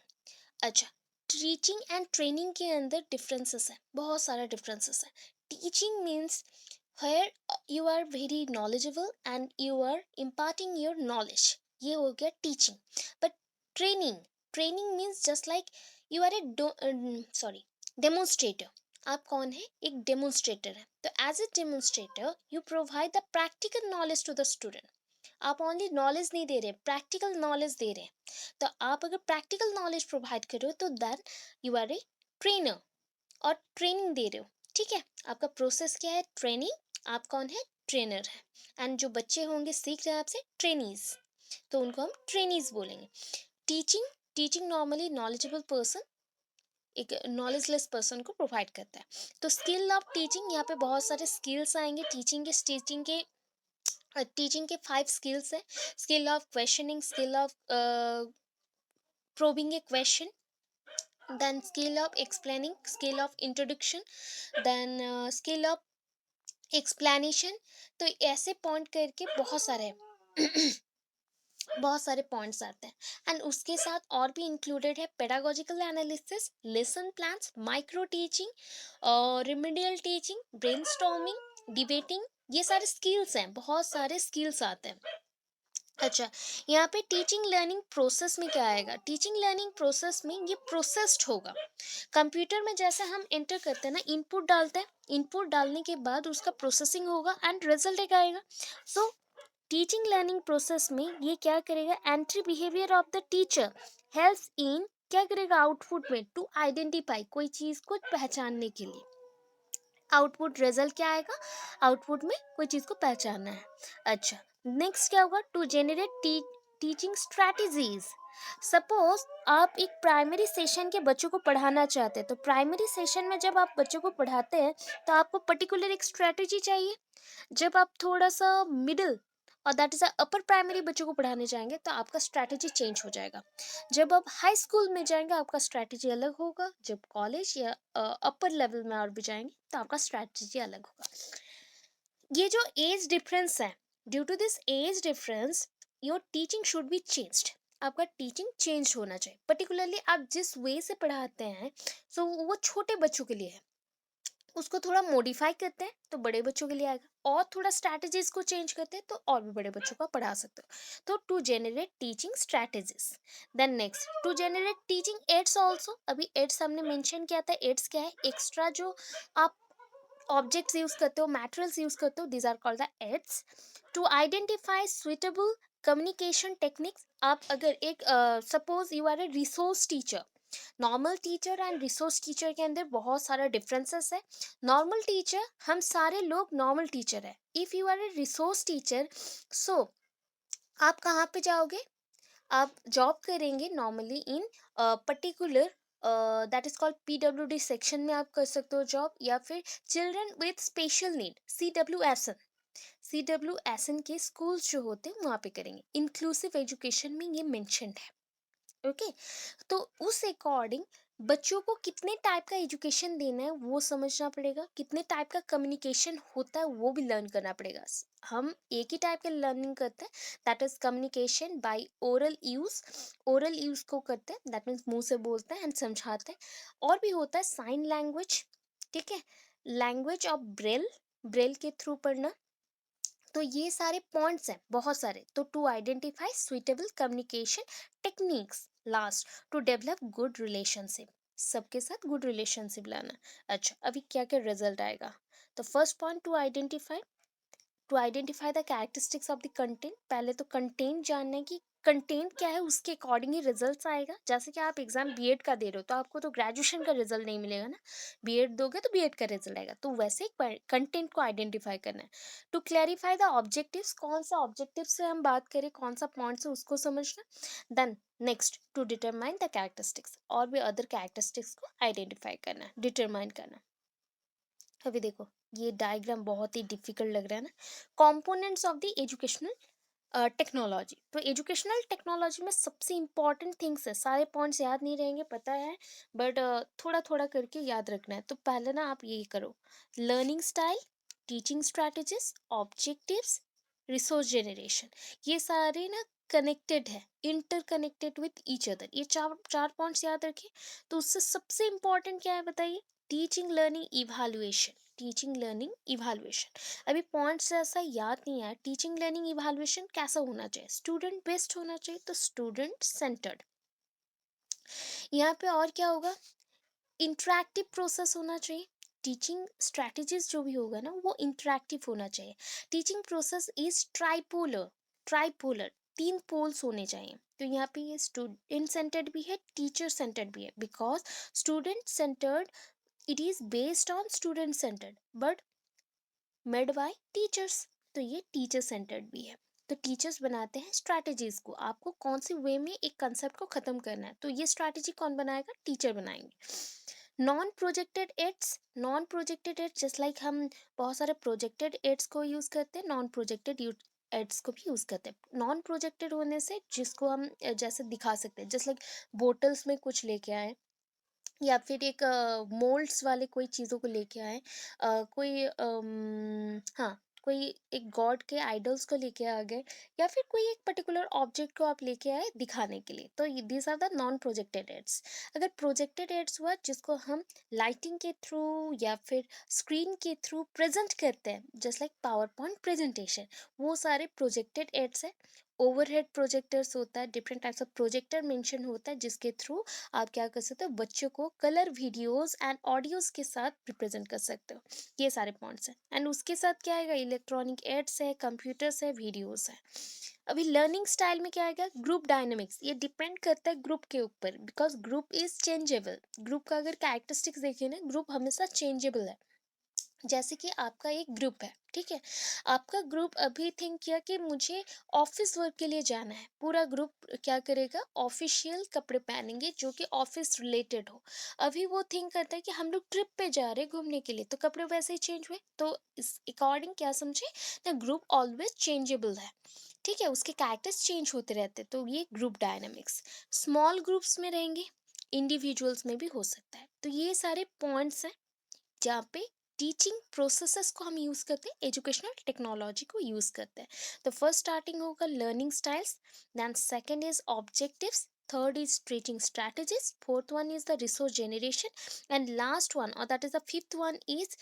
अच्छा, टीचिंग एंड ट्रेनिंग के अंदर डिफरेंसेस है, बहुत सारा डिफरेंसेस है। Teaching means here you are very knowledgeable and you are imparting your knowledge, ये हो गया teaching. But training, training means just like you are a sorry demonstrator. आप कौन है? एक डेमोन्स्ट्रेटर है। तो as a demonstrator you provide the practical knowledge to the student. आप ओनली नॉलेज नहीं दे रहे, प्रैक्टिकल नॉलेज दे रहे हैं। तो आप अगर प्रैक्टिकल नॉलेज प्रोवाइड कर रहे हो, तो then you are a trainer और ट्रेनिंग दे रहे हो। ठीक है, आपका प्रोसेस क्या है? ट्रेनिंग। आप कौन है? ट्रेनर है। एंड जो बच्चे होंगे सीख रहे हैं आपसे, ट्रेनीज, तो उनको हम ट्रेनीज बोलेंगे। Teaching, teaching normally knowledgeable person एक नॉलेजलेस पर्सन को प्रोवाइड करता है। तो स्किल ऑफ टीचिंग, यहाँ पे बहुत सारे स्किल्स आएंगे टीचिंग के टीचिंग के 5 स्किल्स हैं। Skill of questioning, skill of probing a question, then skill of explaining, skill of introduction, then skill of explanation। तो ऐसे पॉइंट करके बहुत सारे बहुत सारे पॉइंट्स आते हैं। एंड उसके साथ और भी इंक्लूडेड है pedagogical analysis, lesson plans, micro teaching, remedial teaching, brainstorming, debating. ये सारे स्किल्स हैं, बहुत सारे स्किल्स आते हैं। अच्छा, यहाँ पे टीचिंग लर्निंग प्रोसेस में क्या आएगा? टीचिंग लर्निंग प्रोसेस में ये प्रोसेस्ड होगा। कंप्यूटर में जैसे हम एंटर करते हैं ना, इनपुट डालते हैं, इनपुट डालने के बाद उसका प्रोसेसिंग होगा एंड रिजल्ट एक आएगा। सो टीचिंग लर्निंग प्रोसेस में ये क्या करेगा? Entry behaviour of the teacher helps in, क्या करेगा आउटपुट में? टू आइडेंटिफाई, कोई चीज को पहचानने के लिए। आउटपुट रिजल्ट क्या आएगा? आउटपुट में कोई चीज को पहचानना है। अच्छा, नेक्स्ट क्या होगा? To generate teaching strategies. Suppose आप एक प्राइमरी सेशन के बच्चों को पढ़ाना चाहते हैं, तो प्राइमरी सेशन में जब आप बच्चों को पढ़ाते हैं तो आपको पर्टिकुलर एक स्ट्रैटेजी चाहिए। जब आप थोड़ा सा मिडिल और दैट इज अपर प्राइमरी बच्चों को पढ़ाने जाएंगे तो आपका स्ट्रैटेजी चेंज हो जाएगा। जब आप हाई स्कूल में जाएंगे आपका स्ट्रैटेजी अलग होगा। जब कॉलेज या अपर लेवल में और भी जाएंगे तो आपका स्ट्रैटेजी अलग होगा। ये जो एज डिफरेंस है, due to this age difference your teaching should be changed. आपका टीचिंग चेंज होना चाहिए। पर्टिकुलरली आप जिस वे से पढ़ाते हैं, सो वो छोटे बच्चों के लिए है, उसको थोड़ा मॉडिफाई करते हैं तो बड़े बच्चों के लिए आएगा, और थोड़ा स्ट्रैटेजीज को चेंज करते हैं तो और भी बड़े बच्चों का पढ़ा सकते हो। तो to generate teaching strategies. Then next, to generate teaching aids also. अभी एड्स हमने मेंशन किया था। एड्स क्या है? एक्स्ट्रा जो आप ऑब्जेक्ट्स यूज करते हो, मटेरियल्स यूज करते हो, these are called the aids. To identify suitable communication techniques. आप अगर एक suppose you are a resource teacher, normal teacher and resource teacher के अंदर बहुत सारा डिफरेंसेस है। नॉर्मल टीचर, हम सारे लोग नॉर्मल टीचर है। If you are a resource teacher, so आप कहाँ पे जाओगे? आप जॉब करेंगे normally in particular, that is called PWD section में आप कर सकते हो जॉब, या फिर children with special need, CWSN, CWSN के स्कूल्स जो होते हैं वहाँ पे करेंगे। इंक्लूसिव एजुकेशन में ये मेंशन्ड है। ओके, तो उस अकॉर्डिंग बच्चों को कितने टाइप का एजुकेशन देना है वो समझना पड़ेगा। कितने टाइप का कम्युनिकेशन होता है वो भी लर्न करना पड़ेगा। हम एक ही टाइप का लर्निंग करते हैं, that is communication by oral use. Oral use को करते हैं, दैट मीन्स मुंह से बोलते हैं एंड समझाते हैं। और भी होता है साइन लैंग्वेज, ठीक है, लैंग्वेज ऑफ ब्रेल, ब्रेल के थ्रू पढ़ना। तो ये सारे पॉइंट्स हैं बहुत सारे। तो to identify suitable communication techniques, last to develop good relationship, सबके साथ गुड रिलेशनशिप लाना। अच्छा, अभी क्या क्या रिजल्ट आएगा? तो first point, to identify the characteristics of the content. पहले तो कंटेंट जानना है कि कंटेंट क्या है, उसके अकॉर्डिंग ही रिजल्ट्स आएगा। जैसे कि आप एग्जाम बीएड का दे रहे हो तो आपको तो ग्रेजुएशन का रिजल्ट नहीं मिलेगा ना, बीएड दोगे तो बीएड का रिजल्ट आएगा। तो वैसे कंटेंट को आइडेंटिफाई करना है। टू क्लैरिफाई द ऑब्जेक्टिव्स, कौन सा ऑब्जेक्टिव से हम बात करें, कौन सा पॉइंट है उसको समझना। Then next, to determine the characteristics, और भी अदर कैरेक्टरिस्टिक्स को आइडेंटिफाई करना, डिटरमाइन करना। अभी देखो, ये डायग्राम बहुत ही डिफिकल्ट लग रहा है ना। Components of the educational technology. तो एजुकेशनल टेक्नोलॉजी में सबसे इंपॉर्टेंट थिंग्स है, सारे पॉइंट्स याद नहीं रहेंगे पता है, बट थोड़ा थोड़ा करके याद रखना है। तो पहले ना आप ये करो, learning style, teaching strategies, objectives, resource generation. ये सारे ना कनेक्टेड है, inter connected with each other. ये चार चार पॉइंट्स याद रखिए। तो उससे सबसे इंपॉर्टेंट क्या है बताइए? Teaching learning evaluation, teaching learning evaluation. अभी पॉइंट्स ऐसा याद नहीं आया। टीचिंग लर्निंग इवैल्यूएशन कैसा होना चाहिए? स्टूडेंट बेस्ड होना चाहिए, तो स्टूडेंट सेंटर्ड। यहाँ पे और क्या होगा? इंटरेक्टिव प्रोसेस होना चाहिए। टीचिंग स्ट्रैटेजीज जो भी होगा ना वो इंटरेक्टिव होना चाहिए। Teaching process is tripolar, tripolar, 3 poles होने चाहिए। तो यहाँ पे ये स्टूडेंट सेंटर्ड भी है, टीचर सेंटर्ड भी है, because student centred, it is based on student centred but made by teachers. तो ये टीचर सेंटर्ड भी है। तो टीचर्स बनाते हैं स्ट्रैटेजीज को, आपको कौन सी वे में एक कंसेप्ट को खत्म करना है, तो ये स्ट्रैटेजी कौन बनाएगा? टीचर बनाएंगे। Non projected aids, non projected aids just like हम बहुत सारे प्रोजेक्टेड एड्स को यूज करते हैं, नॉन प्रोजेक्टेड एड्स को भी यूज़ करते हैं। नॉन प्रोजेक्टेड होने से जिसको हम जैसे दिखा सकते हैं, जस्ट लाइक बोटल्स में कुछ लेके आए, या फिर एक मोल्ड्स वाले कोई चीज़ों को लेके आए, कोई हाँ, कोई एक गॉड के आइडल्स को लेके आ गए, या फिर कोई एक पर्टिकुलर ऑब्जेक्ट को आप लेके आए दिखाने के लिए, तो these are the non projected aids. अगर प्रोजेक्टेड एड्स हुआ जिसको हम लाइटिंग के थ्रू या फिर स्क्रीन के थ्रू प्रेजेंट करते हैं, just like power point presentation, वो सारे प्रोजेक्टेड एड्स है। ओवरहेड प्रोजेक्टर्स होता है, different types of projector mention होता है जिसके थ्रू आप क्या कर सकते हो, बच्चों को कलर वीडियोस एंड ऑडियोज के साथ रिप्रेजेंट कर सकते हो। ये सारे पॉइंट्स हैं। एंड उसके साथ क्या आएगा, इलेक्ट्रॉनिक एड्स है, कंप्यूटर्स है, वीडियोस है। अभी लर्निंग स्टाइल में क्या आएगा, ग्रुप डायनेमिक्स। ये डिपेंड करता है ग्रुप के ऊपर, because group is changeable. Group का अगर कैरेक्टरिस्टिक्स देखें ना, ग्रुप हमेशा चेंजेबल है। जैसे कि आपका एक ग्रुप है, ठीक है, आपका ग्रुप अभी थिंक किया कि मुझे ऑफिस वर्क के लिए जाना है, पूरा ग्रुप क्या करेगा, ऑफिशियल कपड़े पहनेंगे जो कि ऑफिस रिलेटेड हो। अभी वो थिंक करता है कि हम लोग ट्रिप पे जा रहे हैं घूमने के लिए, तो कपड़े वैसे ही चेंज हुए। तो इस अकॉर्डिंग क्या समझे, द ग्रुप ऑलवेज चेंजेबल है, ठीक है, उसके कैरेक्टर्स चेंज होते रहते हैं, तो ये ग्रुप डायनामिक्स। स्मॉल ग्रुप्स में रहेंगे, इंडिविजुअल्स में भी हो सकता है। तो ये सारे पॉइंट्स हैं जहाँ पे टीचिंग प्रोसेसेस को हम यूज़ करते हैं, एजुकेशनल टेक्नोलॉजी को यूज़ करते हैं। तो फर्स्ट स्टार्टिंग होगा learning styles, then second is objectives, third is teaching strategies, fourth one is the resource generation, and last one और that is the fifth one is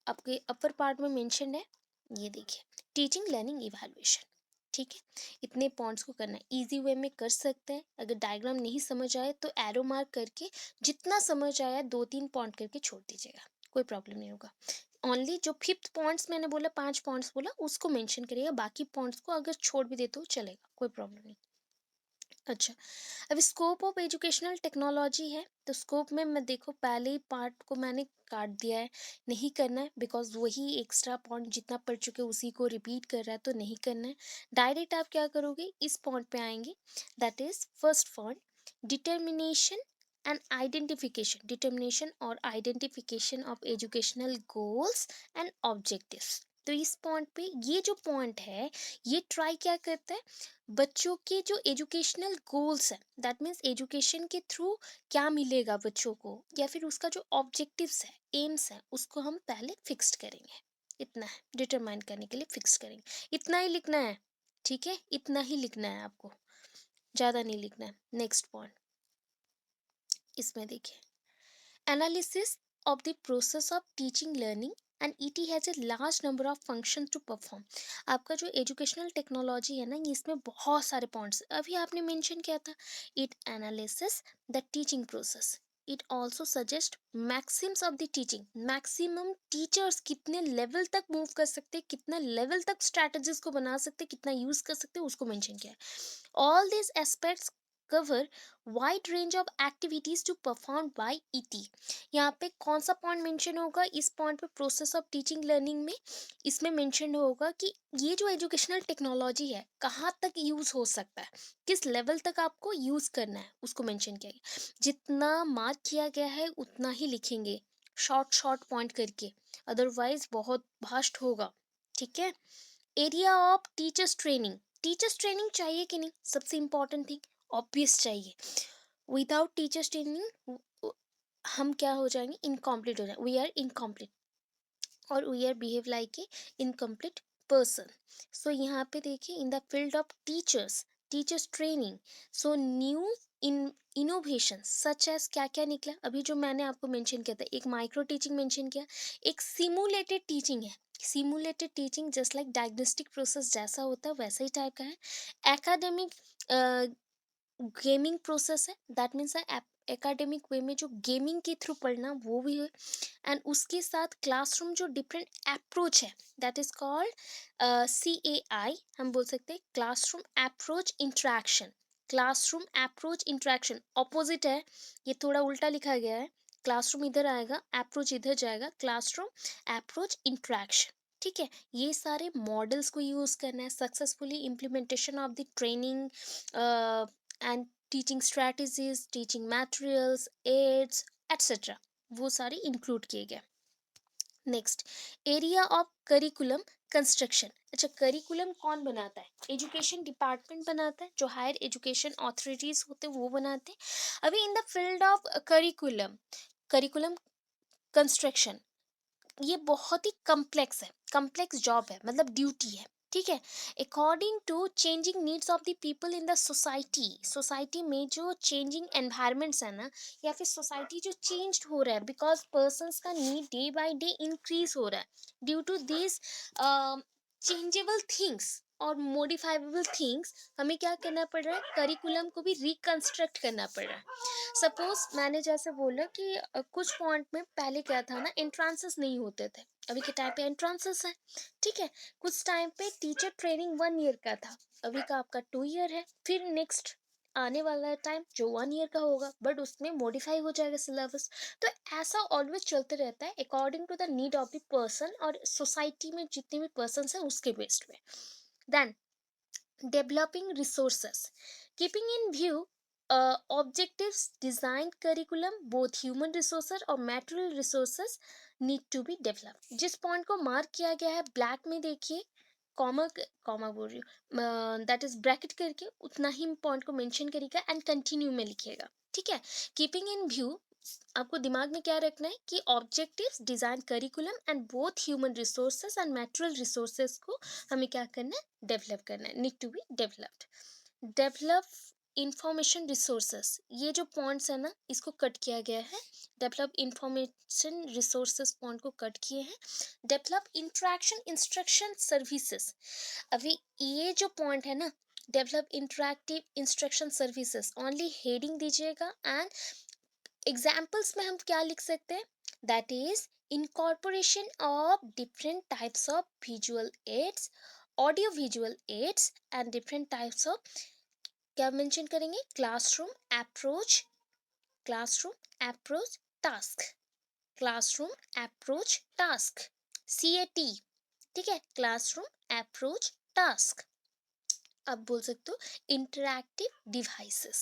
आपके upper part में mention है, ये देखिए, टीचिंग लर्निंग इवैल्यूएशन। ठीक है, इतने points को करना है, इजी वे में कर सकते हैं। अगर डायग्राम नहीं समझ आए तो एरो मार्क करके जितना समझ आया 2-3 पॉइंट करके छोड़ दीजिएगा, कोई प्रॉब्लम नहीं होगा। ओनली जो फिफ्थ पॉइंट्स मैंने बोला, 5 पॉइंट्स बोला, उसको मेंशन करिएगा, बाकी पॉइंट्स को अगर छोड़ भी देते हो चलेगा, कोई प्रॉब्लम नहीं। अच्छा, अब स्कोप ऑफ एजुकेशनल टेक्नोलॉजी है, तो स्कोप में मैं देखो पहले ही पार्ट को मैंने काट दिया है, नहीं करना है, बिकॉज वही एक्स्ट्रा पॉइंट जितना पढ़ चुके उसी को रिपीट कर रहा है, तो नहीं करना है। डायरेक्ट आप क्या करोगे, इस पॉइंट पे आएंगे, that is first point, determination and identification, determination और identification of educational goals and objectives. तो इस पॉइंट पे ये जो पॉइंट है, ये ट्राई क्या करता है, बच्चों के जो एजुकेशनल गोल्स हैं, दैट मीन्स एजुकेशन के थ्रू क्या मिलेगा बच्चों को, या फिर उसका जो ऑब्जेक्टिव्स है, एम्स है, उसको हम पहले फिक्स्ड करेंगे। इतना है, डिटरमाइन करने के लिए फिक्स करेंगे, इतना ही लिखना है, ठीक है, इतना ही लिखना है आपको, ज़्यादा नहीं लिखना है। नेक्स्ट पॉइंट, इसमें देखिए, analysis of the process of teaching learning and ET has a large number of functions to perform। आपका जो एजुकेशनल टेक्नोलॉजी है ना, ये इसमें बहुत सारे पॉइंट्स अभी आपने मेंशन किया था। It analysis the teaching process, it also suggest Maxim's of the teaching, maximum teachers कितने लेवल तक मूव कर सकते हैं, कितना लेवल तक स्ट्रैटेजीज को बना सकते हैं, कितना यूज कर सकते हैं, उसको मेंशन किया है। All these aspects cover wide range of activities to perform by ET. यहाँ पे कौन सा पॉइंट मेंशन होगा, इस पॉइंट पे प्रोसेस ऑफ टीचिंग लर्निंग में इसमें मेंशन होगा कि ये जो एजुकेशनल टेक्नोलॉजी है कहाँ तक यूज हो सकता है, किस लेवल तक आपको यूज करना है, उसको मेंशन किया गया। जितना मार्क किया गया है उतना ही लिखेंगे, शॉर्ट शॉर्ट पॉइंट करके, अदरवाइज बहुत भास्ट होगा। ठीक है, area of teachers training, teachers training चाहिए कि नहीं, सबसे इंपॉर्टेंट थिंग, ऑब्वियस चाहिए। विदाउट टीचर्स ट्रेनिंग हम क्या हो जाएंगे, इनकम्प्लीट हो जाएंगे, वी आर इनकम्प्लीट, और we are behave like a incomplete person. So यहाँ पे देखिए, in the field of teachers, teachers training, so new in innovation such as, क्या क्या निकला, अभी जो मैंने आपको मेंशन किया था, एक माइक्रो टीचिंग मेंशन किया, एक सिमुलेटेड टीचिंग है। Simulated teaching just like diagnostic process जैसा होता है वैसा ही टाइप का है। एकेडमिक गेमिंग प्रोसेस है, दैट मीन्स एकेडमिक वे में जो गेमिंग के थ्रू पढ़ना वो भी है। एंड उसके साथ क्लासरूम जो डिफरेंट अप्रोच है, दैट इज कॉल्ड CAI, हम बोल सकते हैं classroom approach interaction. Classroom approach interaction opposite है, ये थोड़ा उल्टा लिखा गया है, क्लासरूम इधर आएगा, अप्रोच इधर जाएगा, क्लासरूम अप्रोच इंट्रैक्शन। ठीक है, ये सारे मॉडल्स को यूज करना है, successfully implementation of the training and teaching strategies, teaching materials, aids etcetera, वो सारे इंक्लूड किए गए। Next, area of curriculum construction. अच्छा, करिकुलम कौन बनाता है? एजुकेशन डिपार्टमेंट बनाता है, जो हायर एजुकेशन अथॉरिटीज होते हैं वो बनाते हैं। अभी इन the field of curriculum, curriculum construction, ये बहुत ही कम्प्लेक्स जॉब है, मतलब ड्यूटी है, ठीक है। According to changing needs of the people in the society, society में जो चेंजिंग एनवायरमेंट्स है ना, या फिर सोसाइटी जो चेंज हो रहा है, बिकॉज पर्सन्स का need day by day increase हो रहा है due to this changeable things और मॉडिफाइबल थिंग्स, हमें क्या करना पड़ रहा है? करिकुलम को भी रिकंस्ट्रक्ट करना पड़ रहा है। सपोज मैंने जैसे बोला कि कुछ पॉइंट में पहले क्या था ना, एंट्रांसेस नहीं होते थे, अभी के टाइम पे एंट्रांसेस है, ठीक है। कुछ टाइम पे टीचर ट्रेनिंग 1 ईयर का था, अभी का आपका 2 ईयर है। फिर नेक्स्ट आने वाला टाइम जो 1 ईयर का होगा, बट उसमें मॉडिफाई हो जाएगा सिलेबस। तो ऐसा ऑलवेज चलते रहता है according to the need of the person, और सोसाइटी में जितने भी पर्सन हैं उसके बेस्ड में। Then, developing resources, keeping in view objectives, designed curriculum, both human resources और material resources need to be developed। जिस पॉइंट को मार्क किया गया है ब्लैक में देखिए, कॉमा, कॉमा बोल रही हूँ, दैट इज ब्रैकेट करके उतना ही पॉइंट को मेंशन करिएगा एंड कंटिन्यू में लिखिएगा, ठीक है। कीपिंग इन व्यू, आपको दिमाग में क्या रखना है कि objectives, design curriculum and both human resources and natural resources को हमें क्या करना है? डेवलप करना है, need to be developed. Develop information resources, ये जो पॉइंट्स है ना, इसको कट किया गया है। डेवलप इंफॉर्मेशन रिसोर्सेस पॉइंट को कट किए हैं। डेवलप इंटरेक्शन इंस्ट्रक्शन सर्विसेज, अभी ये जो पॉइंट है ना, develop interactive instruction services, only heading दीजिएगा। एंड एग्जाम्पल्स में हम क्या लिख सकते हैं? That is incorporation of different types of visual aids, audio visual aids and different types of, क्या मेंशन करेंगे? Classroom approach task, classroom approach task, CAT, ठीक है, क्लासरूम अप्रोच टास्क। आप बोल सकते हो इंटरैक्टिव डिवाइसेस,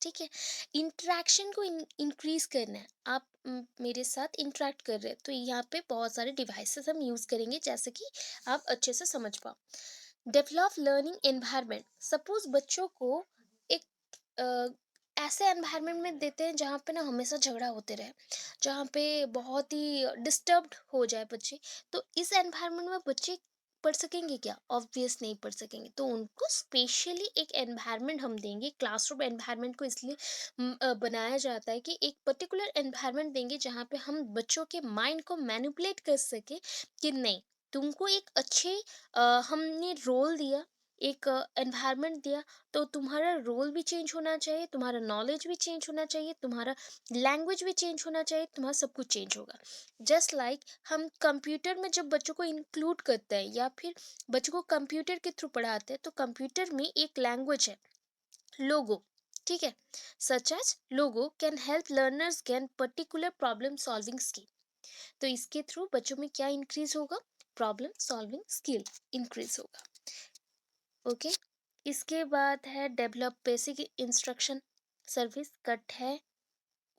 ठीक है। इंटरेक्शन को इंक्रीज करना है, आप मेरे साथ इंटरेक्ट कर रहे हैं, तो यहाँ पे बहुत सारे डिवाइसेस हम यूज करेंगे, जैसे कि आप अच्छे से समझ पाओ। डेवलप लर्निंग एनवायरनमेंट, सपोज बच्चों को एक ऐसे एनवायरनमेंट में देते हैं जहाँ पे ना हमेशा झगड़ा होते रहे, जहाँ पे बहुत ही डिस्टर्ब्ड हो जाए बच्चे, तो इस एनवायरनमेंट में बच्चे पढ़ सकेंगे क्या? ऑब्वियस नहीं पढ़ सकेंगे। तो उनको स्पेशली एक एनवायरनमेंट हम देंगे, क्लासरूम एनवायरनमेंट को इसलिए बनाया जाता है कि एक पर्टिकुलर एनवायरनमेंट देंगे जहाँ पे हम बच्चों के माइंड को मैनिपुलेट कर सके कि नहीं, तुमको एक अच्छे हमने रोल दिया, एक एनवायरनमेंट दिया, तो तुम्हारा रोल भी चेंज होना चाहिए, तुम्हारा नॉलेज भी चेंज होना चाहिए, तुम्हारा लैंग्वेज भी चेंज होना चाहिए, तुम्हारा सब कुछ चेंज होगा। जस्ट लाइक हम कंप्यूटर में जब बच्चों को इंक्लूड करते हैं या फिर बच्चों को कंप्यूटर के थ्रू पढ़ाते हैं, तो कंप्यूटर में एक लैंग्वेज है, लोगो, ठीक है। Such as logo can help learners gain particular problem solving skill. तो इसके थ्रू बच्चों में क्या इंक्रीज होगा? प्रॉब्लम सॉल्विंग स्किल इंक्रीज होगा। ओके, इसके बाद है develop basic instruction service, cut है,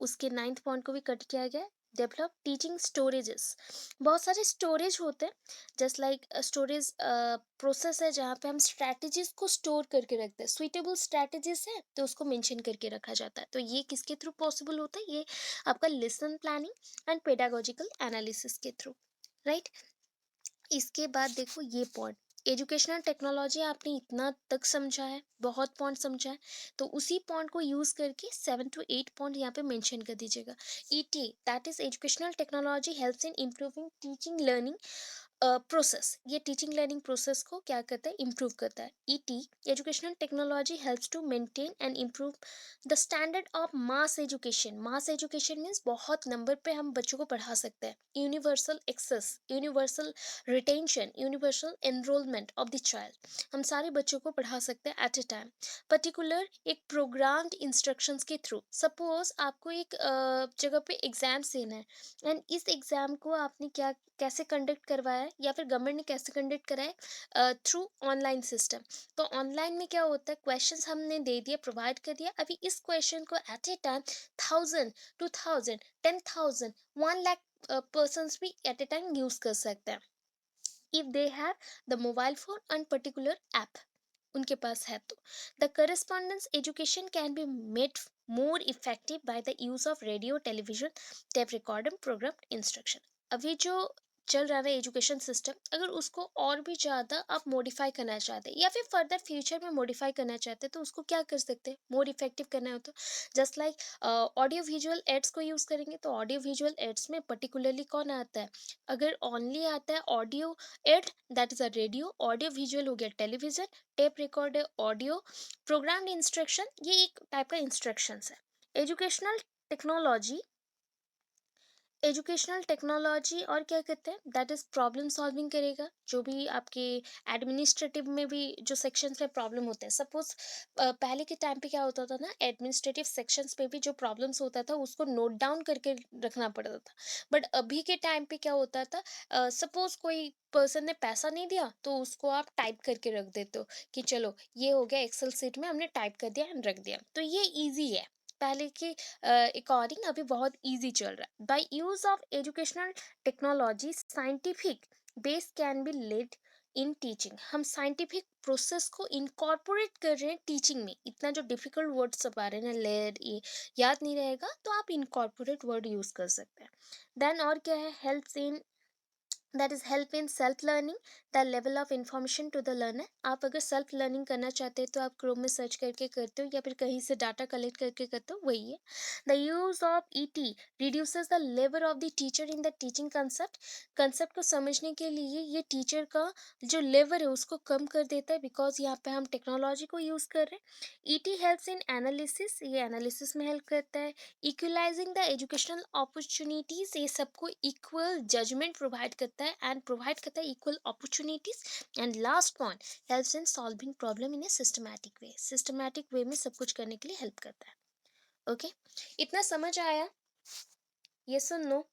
उसके 9th पॉइंट को भी कट किया गया है। डेवलप टीचिंग स्टोरेजेस, बहुत सारे स्टोरेज होते हैं, जस्ट लाइक स्टोरेज प्रोसेस है जहाँ पे हम स्ट्रैटेजीज को स्टोर करके रखते हैं, सुइटेबल स्ट्रैटेजीज है तो उसको मेंशन करके रखा जाता है। तो ये किसके थ्रू पॉसिबल होता है? ये आपका lesson planning and pedagogical analysis के थ्रू, राइट। इसके बाद देखो ये पॉइंट, एजुकेशनल टेक्नोलॉजी आपने इतना तक समझा है, बहुत पॉइंट समझा है, तो उसी पॉइंट को यूज करके 7 to 8 पॉइंट यहाँ पे मेंशन कर दीजिएगा। ET, that is educational technology helps in improving teaching learning process, ये टीचिंग लर्निंग प्रोसेस को क्या करता है? इम्प्रूव करता है। ET, educational technology helps to maintain and improve the standard of mass education. Mass education means बहुत नंबर पे हम बच्चों को पढ़ा सकते हैं। Universal access, universal retention, universal enrolment of the child, हम सारे बच्चों को पढ़ा सकते हैं एट ए टाइम। पर्टिकुलर एक प्रोग्राम्ड इंस्ट्रक्शंस के थ्रू, सपोज आपको एक जगह पे एग्जाम्स देना है, एंड इस एग्जाम को आपने क्या कैसे कंडक्ट करवाया है, या फिर गवर्नमेंट ने कैसे कंडक्ट कराया? Through online system. तो ऑनलाइन में क्या होता है? क्वेश्चंस हमने दे दिए, प्रोवाइड कर दिया, अभी इस क्वेश्चन को at a time 1000, 2000, 10,000, 1 lakh persons भी एट ए टाइम यूज कर सकते हैं if they have the mobile phone and particular app उनके पास है तो the correspondence education can be made more effective by the use of radio television tape recorder programme instruction अभी जो चल रहा है एजुकेशन सिस्टम अगर उसको और भी ज़्यादा आप मॉडिफाई करना चाहते हैं या फिर फर्दर फ्यूचर में मॉडिफाई करना चाहते हैं तो उसको क्या कर सकते हैं मोर इफेक्टिव करना हो तो just like audio visual aids को यूज़ करेंगे तो ऑडियो विजुअल एड्स में पर्टिकुलरली कौन आता है अगर ओनली आता है audio aid that is a radio audio visual हो गया television tape recorder audio programmed instruction ये एक टाइप का इंस्ट्रक्शंस है एजुकेशनल टेक्नोलॉजी एजुकेशनल टेक्नोलॉजी और क्या कहते हैं दैट इज़ प्रॉब्लम सॉल्विंग करेगा जो भी आपके एडमिनिस्ट्रेटिव में भी जो सेक्शंस में प्रॉब्लम होते हैं सपोज पहले के टाइम पे क्या होता था ना एडमिनिस्ट्रेटिव सेक्शंस पे भी जो प्रॉब्लम्स होता था उसको नोट डाउन करके रखना पड़ता था बट अभी के टाइम पे क्या होता था सपोज कोई पर्सन ने पैसा नहीं दिया तो उसको आप टाइप करके रख देते हो कि चलो ये हो गया एक्सेल सीट में हमने टाइप कर दिया एंड रख दिया तो ये ईजी है पहले के अकॉर्डिंग अभी बहुत इजी चल रहा है by use of educational technology scientific base can be led in teaching हम साइंटिफिक प्रोसेस को इनकॉर्पोरेट कर रहे हैं टीचिंग में इतना जो डिफिकल्ट वर्ड सब आ रहे हैं ना लेड ये याद नहीं रहेगा तो आप इनकॉर्पोरेट वर्ड यूज कर सकते हैं देन और क्या है helps in that is help in self learning the level of information to the learner आप अगर सेल्फ लर्निंग करना चाहते हैं तो आप क्रोम में सर्च करके करते हो या फिर कहीं से डाटा कलेक्ट करके करते हो वही है the use of ET reduces the level of the teacher in the teaching concept concept को समझने के लिए ये टीचर का जो लेवल है उसको कम कर देता है बिकॉज यहाँ पे हम टेक्नोलॉजी को यूज कर रहे हैं ईटी हेल्प्स इन एनालिसिस ये एनालिसिस में हेल्प करता है इक्वलाइजिंग द एजुकेशनल अपॉर्चुनिटीज ये सबको इक्वल जजमेंट प्रोवाइड करता है एंड प्रोवाइड करता है equal opportunities and last point helps in solving problem in A systematic way में सब कुछ करने के लिए हेल्प करता है ओके इतना समझ आया ये सुन लो